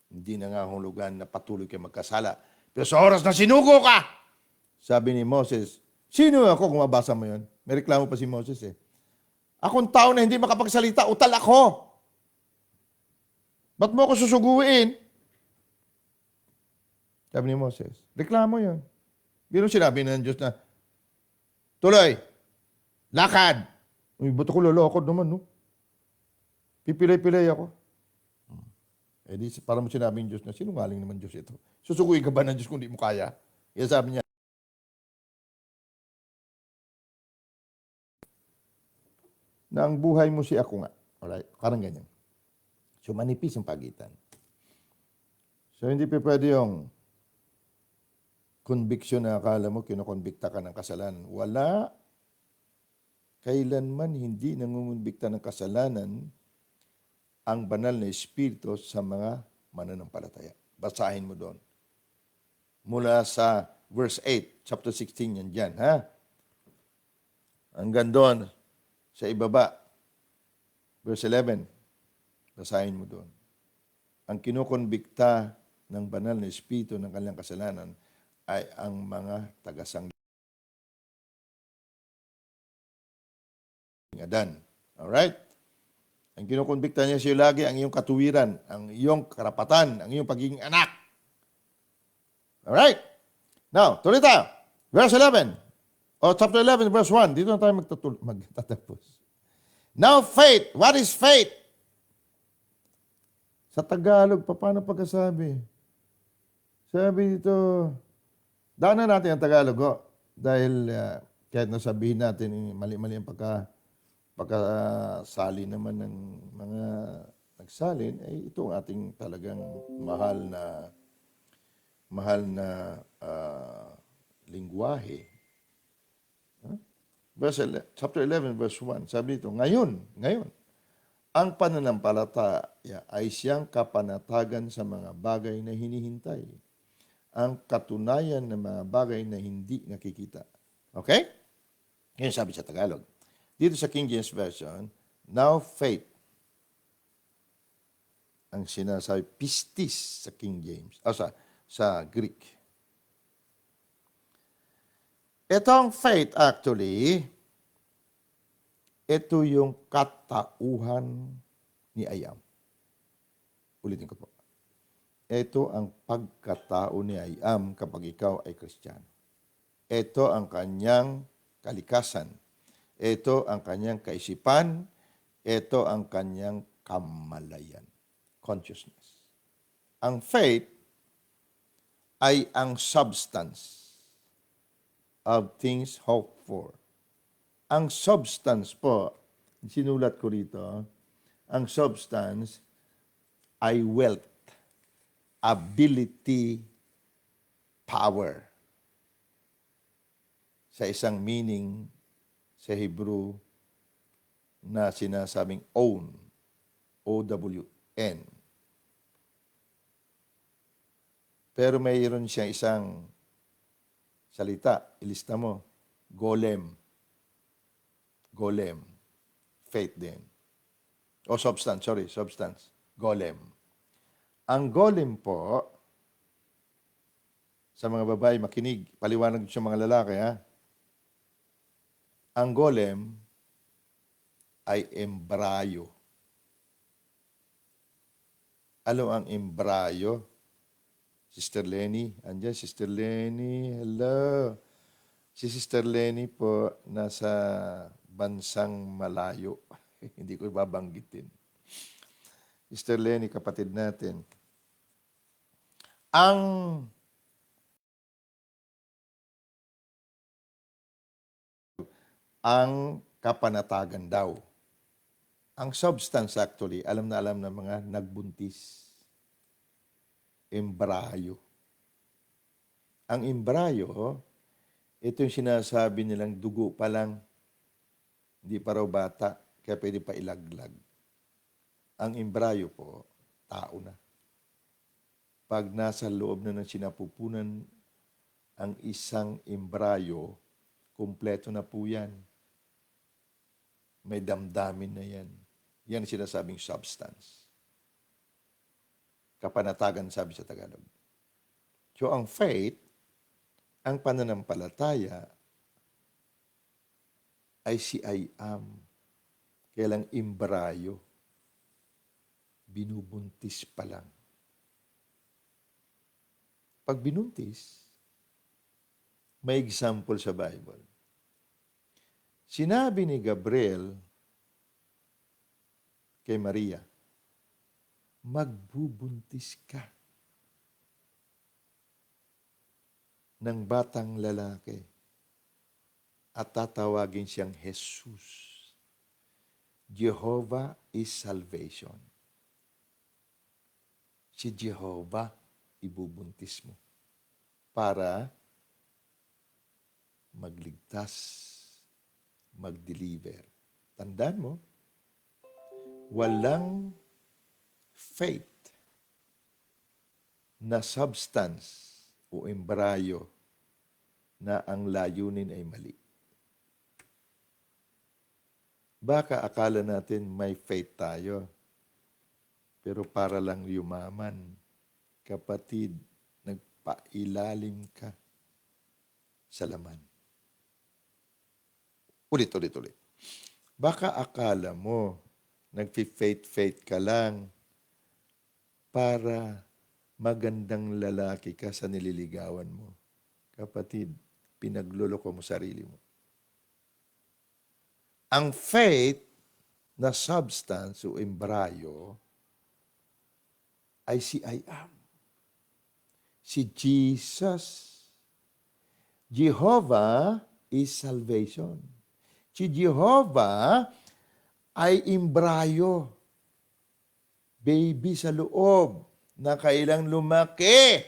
Hindi na nga hulugan na patuloy kayo magkasala. Pero sa oras na sinugo ka, sabi ni Moses, sino ako kung mabasa mo yun? May reklamo pa si Moses eh. Akong tao na hindi makapagsalita, utal ako. Ba't mo ako susuguin? Sabi ni Moses, reklamo yun. Biro sinabi ng Diyos na, tuloy, lakad. Uy, ba't ako lalakad naman, no? Pipilay-pilay ako. Eh di, parang sinabi ng Diyos na, sinungaling naman Diyos ito. Susuguin ka ba ng Diyos kung di mo kaya? Kaya sabi niya, na ang buhay mo si ako nga. Alright? Parang ganyan. So, manipis ang pagitan. So, hindi pa pwede yung conviction na akala mo, kinukonbikta ka ng kasalanan. Wala. Kailanman hindi nangungonbikta ng kasalanan ang banal na espiritu sa mga mananampalataya. Basahin mo doon. Mula sa verse 8, chapter 16 yan dyan, ha? Hanggang doon, sa ibaba, verse 11, basahin mo doon. Ang kinukonbikta ng banal na espiritu ng kanilang kasalanan ay ang mga tagasang Adan. Alright? Ang kinukonbikta niya siya lagi ang iyong katuwiran, ang iyong karapatan, ang iyong pagiging anak. Alright? Now, tuloy tayo. Verse 11. O chapter 11, verse 1. Dito na tayo magtatapos. Now, faith. What is faith? Sa Tagalog, paano pagkasabi? Sabi dito, daanan natin ang Tagalog, dahil kahit nasabihin natin, mali-mali ang pagkasali naman ng mga nagsalin, ay ito ang ating talagang mahal na lingwahe. Chapter 11, verse 1, sabi dito, ngayon, Ang pananampalataya ay siyang kapanatagan sa mga bagay na hinihintay. Ang katunayan ng mga bagay na hindi nakikita. Okay? Yan sabi sa Tagalog. Dito sa King James Version, now faith. Ang sinasabi, pistis sa King James. Sa Greek. Itong faith actually, ito yung katauhan ni I am. Ulitin ko po. Ito ang pagkatao ni I am kapag ikaw ay Kristiyano. Ito ang kanyang kalikasan. Ito ang kanyang kaisipan. Ito ang kanyang kamalayan. Consciousness. Ang faith ay ang substance of things hoped for. Ang substance po, sinulat ko rito, ang substance ay wealth, ability, power. Sa isang meaning sa Hebrew na sinasabing own, O-W-N. Pero mayroon siyang isang salita, ilista mo, golem. Golem. Faith din. Substance. Golem. Ang golem po, sa mga babae, makinig, paliwanag sa mga lalaki, ha? Ang golem ay embryo. Ano ang embryo? Sister Lenny, andyan, Sister Lenny, hello. Si Sister Lenny po, nasa bansang malayo. Hindi ko babanggitin. Sister Lenny, kapatid natin. Ang kapanatagan daw. Ang substance actually, alam na alam ng mga nagbuntis. Embryo. Ang embryo, ito yung sinasabi nilang dugo pa lang, hindi pa raw bata, kaya pwede pa ilaglag. Ang embryo po, tao na. Pag nasa loob na ng sinapupunan ang isang embryo, kumpleto na po yan. May damdamin na yan. Yan ang sinasabing substance. Kapanatagan sabi sa Tagalog. So ang faith, ang pananampalataya, ay si I am. Kailang embryo. Binubuntis pa lang. Pag binuntis, may example sa Bible. Sinabi ni Gabriel kay Maria, magbubuntis ka ng batang lalaki at tatawagin siyang Jesus. Jehovah is salvation. Si Jehovah ibubuntis mo para magligtas, mag-deliver. Tandaan mo, walang faith na substance o embryo na ang layunin ay mali. Baka akala natin may faith tayo, pero para lang yumaman. Kapatid, nagpailalim ka sa laman. Ulit. Baka akala mo, nagfi-faith ka lang para magandang lalaki ka sa nililigawan mo. Kapatid, pinagluloko mo sarili mo. Ang faith na substance o embryo ay si I am. Si Jesus. Jehovah is salvation. Si Jehovah ay embryo. Baby sa loob na kailang lumaki.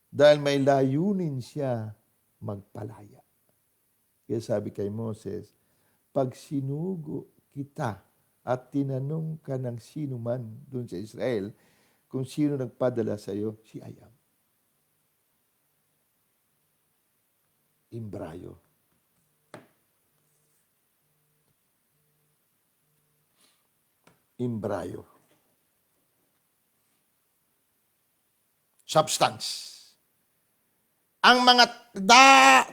Dahil may layunin siya magpalaya. Kaya sabi kay Moses, pag sinugo kita at tinanong ka ng sino man doon sa Israel kung sino nagpadala sa iyo, si I am. Imbrayo. Imbrayo. Substance. Ang mga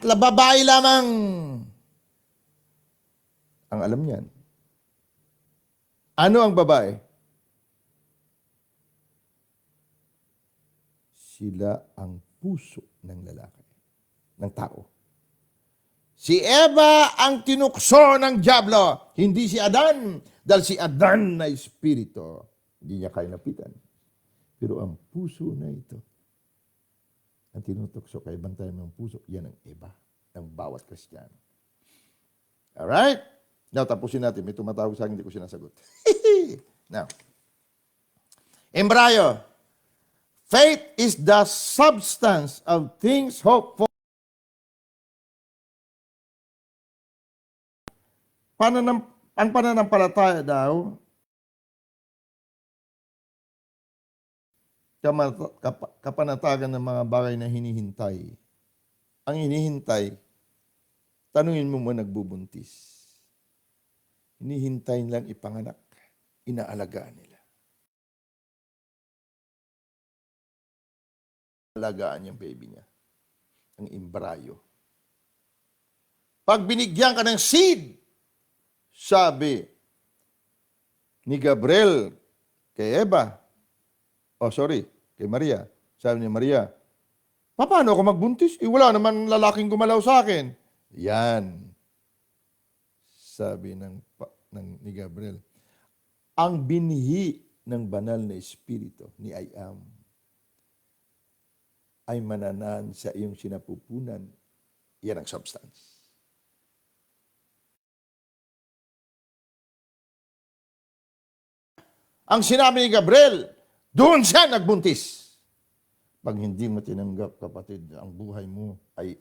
babae lamang ang alam niyan. Ano ang babae? Sila ang puso ng lalaki, ng tao. Si Eva ang tinukso ng diablo, hindi si Adan, dahil si Adan na espiritu. Hindi niya kaya lapitan. Pero ang puso na ito, ang tinutukso kay bantay ng puso, yan ang Eva ng bawat Kristiyano. Alright? Now, tapusin natin. May tumatawag sa akin, hindi ko sinasagot. Now, embryo. Faith is the substance of things hoped for. Ang pananampalataya daw, kapanatagan ng mga bagay na hinihintay. Ang hinihintay, tanungin mo nagbubuntis. Hinihintay lang ipanganak. Inaalagaan nila. Alagaan yung baby niya. Ang imbrayo. Pag binigyan ka ng seed, sabi ni Gabriel kay Eva, kay Maria. Sabi ni Maria, paano ako magbuntis? Wala naman lalaking gumalaw sa akin. Yan. Sabi ni Gabriel, ang binhi ng banal na espiritu ni I am ay mananan sa iyong sinapupunan. Yan ang substance. Ang sinabi ni Gabriel, doon siya nagbuntis. Pag hindi mo tinanggap, kapatid, ang buhay mo ay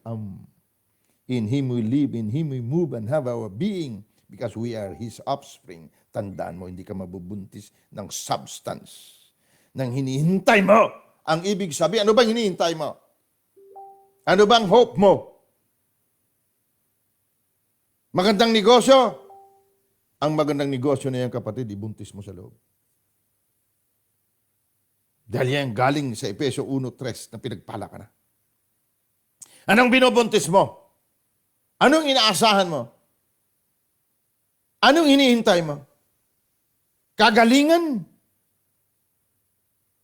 in Him we live, in Him we move and have our being because we are His offspring. Tandaan mo, hindi ka mabubuntis ng substance. Nang hinihintay mo. Ang ibig sabihin, ano bang hinihintay mo? Ano bang hope mo? Magandang negosyo? Ang magandang negosyo na yan, kapatid, ibuntis mo sa loob. Dahil yan galing sa Efeso 1:3 na pinagpala ka na. Anong binubuntis mo? Anong inaasahan mo? Anong hinihintay mo? Kagalingan?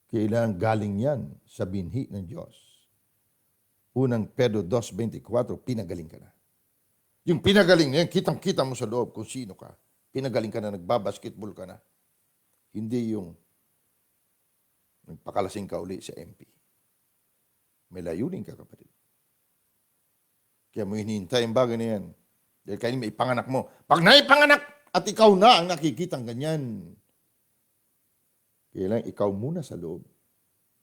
Kailangan galing yan sa binhi ng Diyos. Unang Pedro 2:24, pinagaling ka na. Yung pinagaling na yan, kitang-kita mo sa loob kung sino ka. Pinagaling ka na, nagbabasketball ka na. Hindi yung nagpakalasing ka uli sa MP. May layunin ka, kapatid. Kaya mo hinihintay ang bagay na yan. Dahil kayo may ipanganak mo. Pag naipanganak at ikaw na ang nakikitang ganyan, kailangan ikaw muna sa loob.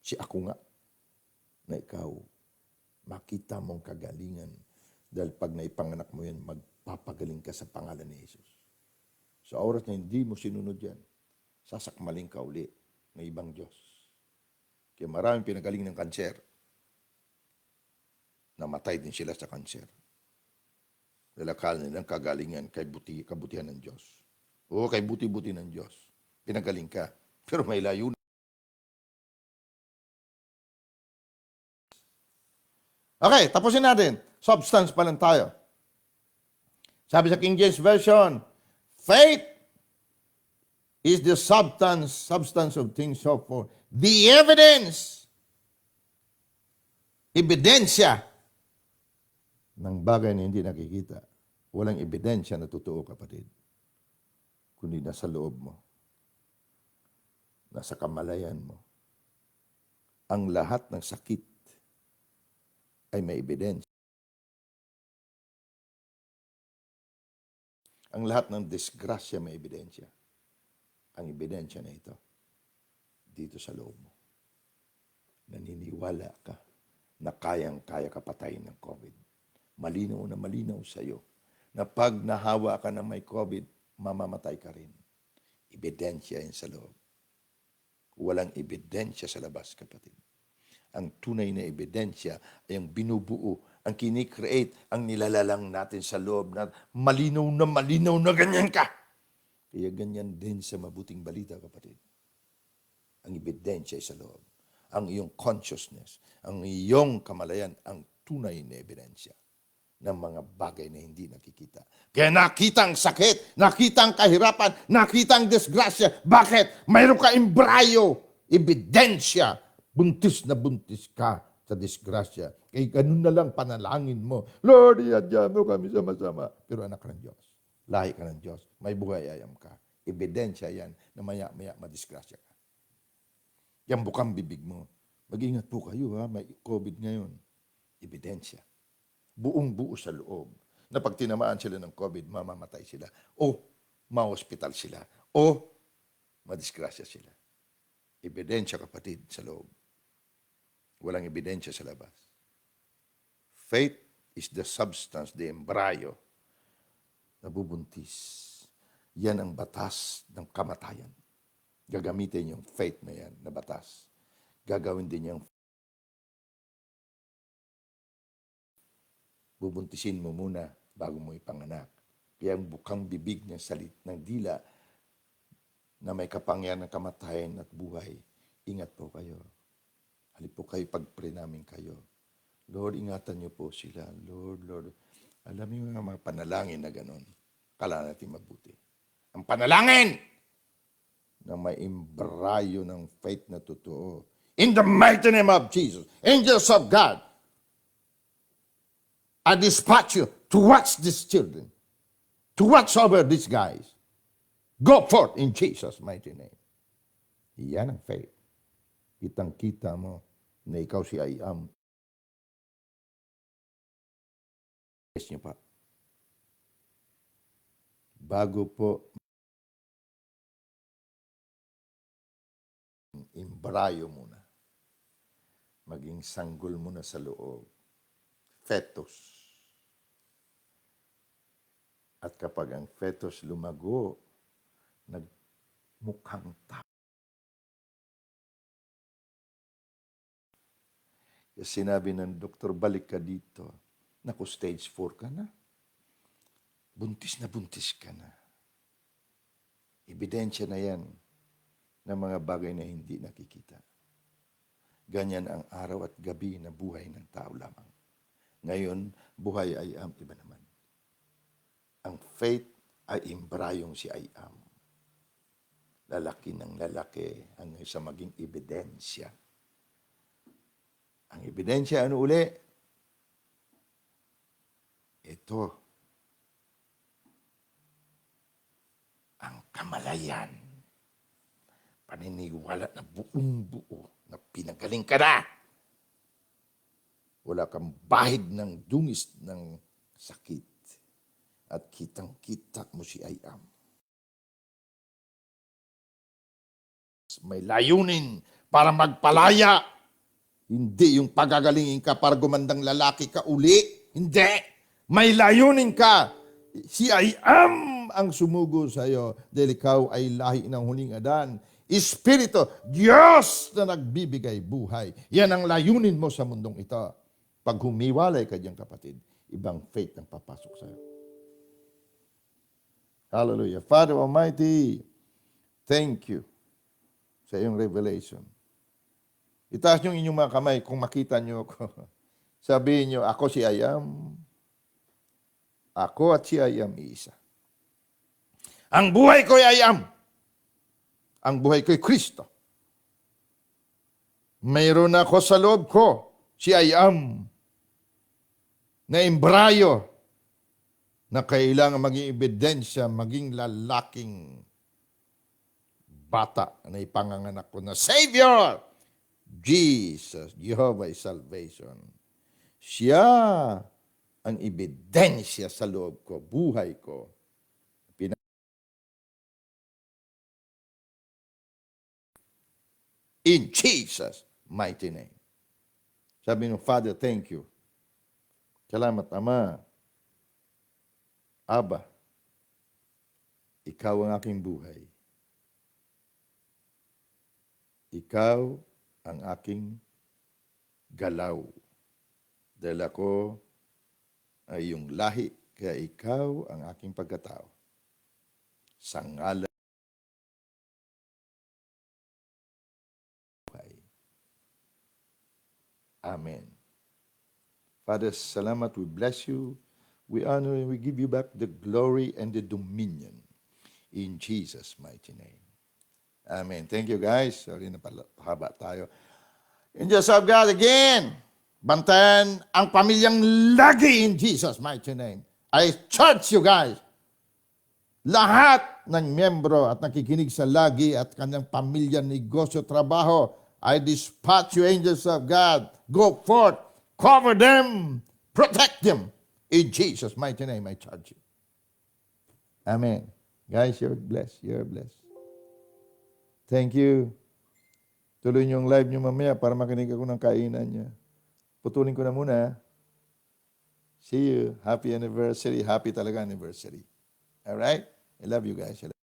Si ako nga na ikaw makita mong kagalingan. Dahil pag naipanganak mo yan, magpapagaling ka sa pangalan ni Jesus. Sa oras na hindi mo sinunod yan, sasakmaling ka uli ng ibang Diyos. Kaya maraming pinagaling ng kanser. Namatay din sila sa kanser. Dahil akala nilang kagalingan kay kabutihan ng Diyos. O kay buti-buti ng Diyos. Pinagaling ka. Pero may layunin. Okay, tapusin natin. Substance pa lang tayo. Sabi sa King James Version, faith is the substance of things hoped for. The evidence, ebidensya ng bagay na hindi nakikita. Walang ebidensya na totoo, kapatid. Kundi nasa loob mo. Nasa kamalayan mo. Ang lahat ng sakit ay may ebidensya. Ang lahat ng disgrasya may ebidensya. Ang ebidensya na ito, dito sa loob mo. Naniniwala ka na kayang-kaya ka patayin ng COVID. Malinaw na malinaw sa iyo na pag nahawa ka ng may COVID, mamamatay ka rin. Ebidensya yan sa loob. Walang ebidensya sa labas, kapatid. Ang tunay na ebidensya ay ang binubuo, ang kinikreate, ang nilalalang natin sa loob na malinaw na ganyan ka. Kaya ganyan din sa mabuting balita, kapatid. Ang ebidensya ay sa loob. Ang iyong consciousness, ang iyong kamalayan, ang tunay na ebidensya ng mga bagay na hindi nakikita. Kaya nakita ang sakit, nakita ang kahirapan, nakita ang disgrasya. Bakit? Mayroon ka imbrayo, ebidensya. Buntis na buntis ka sa disgrasya. Kaya ganun na lang panalangin mo. Lord, iadya mo kami sama-sama. Pero anak ka ng Diyos. Lahi ka ng Diyos. May buhay ayam ka. Ebidensya yan na maya-maya madisgrasya ka. Yan bukang bibig mo. Mag-ingat po kayo ha. May COVID ngayon. Ebidensya. Buong-buo sa loob. Na pag tinamaan sila ng COVID, mamamatay sila. O ma-hospital sila. O madisgrasya sila. Ebidensya, kapatid, sa loob. Walang ebidensya sa labas. Faith is the substance, the embryo, nabubuntis. Yan ang batas ng kamatayan. Gagamitin yung faith na yan, na batas. Gagawin din yung bubuntisin mo muna bago mo ipanganak. Kaya ang bukang bibig ng salit ng dila na may kapangyarihan ng kamatayan at buhay, ingat po kayo. Halip po kayo, pag-pray namin kayo. Lord, ingatan niyo po sila. Lord. Alam niyo nga mga panalangin na gano'n. Kala natin mabuti. Ang panalangin na may imbrayo ng faith na totoo. In the mighty name of Jesus, angels of God, I dispatch you to watch these children, to watch over these guys. Go forth in Jesus' mighty name. Yan ang faith. Kitang-kita mo na ikaw si I am. Yes niyo pa. Bago po imbrayo muna. Maging sanggol muna sa loob. Fetus. At kapag ang fetus lumago, nagmukhang tao. Sinabi ng doktor, balik ka dito. Naku, stage 4 ka na. Buntis ka na. Ebidensya na yan ng mga bagay na hindi nakikita. Ganyan ang araw at gabi na buhay ng tao lamang. Ngayon, buhay ay am, iba naman. Ang faith ay imbrayong si I am. Lalaki ng lalaki ang isa maging ebidensya. Ang ebidensya, ano uli? Ito. Ang kamalayan. Paniniwala na buong buo na pinagaling ka na. Wala kang bahid ng dungis ng sakit. At kitang-kita mo si I am. May layunin para magpalaya. Hindi yung pagagalingin ka para gumandang lalaki ka uli. Hindi. May layunin ka. Si I am ang sumugo sa iyo dahil ikaw ay lahi ng huling Adan. Espiritu, Diyos na nagbibigay buhay. Yan ang layunin mo sa mundong ito. Pag humiwalay ka diyang kapatid, ibang faith ang papasok sa iyo. Hallelujah. Father Almighty, thank you sa iyong revelation. Itaas niyo inyong mga kamay kung makita niyo ako. Sabihin niyo, ako si I am. Ako at si I am iisa. Ang buhay ko ay I am. Ang buhay ko ay Kristo. Mayroon ako sa loob ko, si I am, na imbrayo, na kailangan maging ebidensya, maging lalaking bata na ipanganganak ko na Savior! Jesus, Jehovah is salvation. Siya ang ebidensya sa loob ko, buhay ko. In Jesus' mighty name. Sabi ng Father, thank you. Salamat, Ama. Aba, ikaw ang aking buhay. ikaw ang aking galaw. Dahil ako ay iyong lahi, kaya ikaw ang aking pagkatao. Sa ngalan buhay. Amen. Father, salamat. We bless you. We honor and we give you back the glory and the dominion. In Jesus' mighty name. Amen. Thank you guys. Sorry na haba tayo. In the of God again. Bantayan ang pamilyang lagi in Jesus' mighty name. I charge you guys. Lahat ng miyembro at nakikinig sa lagi at kanyang pamilya, negosyo, trabaho, I dispatch you angels of God. Go forth. Cover them. Protect them. In Jesus' mighty name, I charge you. Amen. Guys, you're blessed. You're blessed. Thank you. Tuloy niyo yung live niyo mamaya para makinig ako ng kainan niya. Putulin ko na muna. See you. Happy anniversary. Happy talaga anniversary. All right? I love you guys.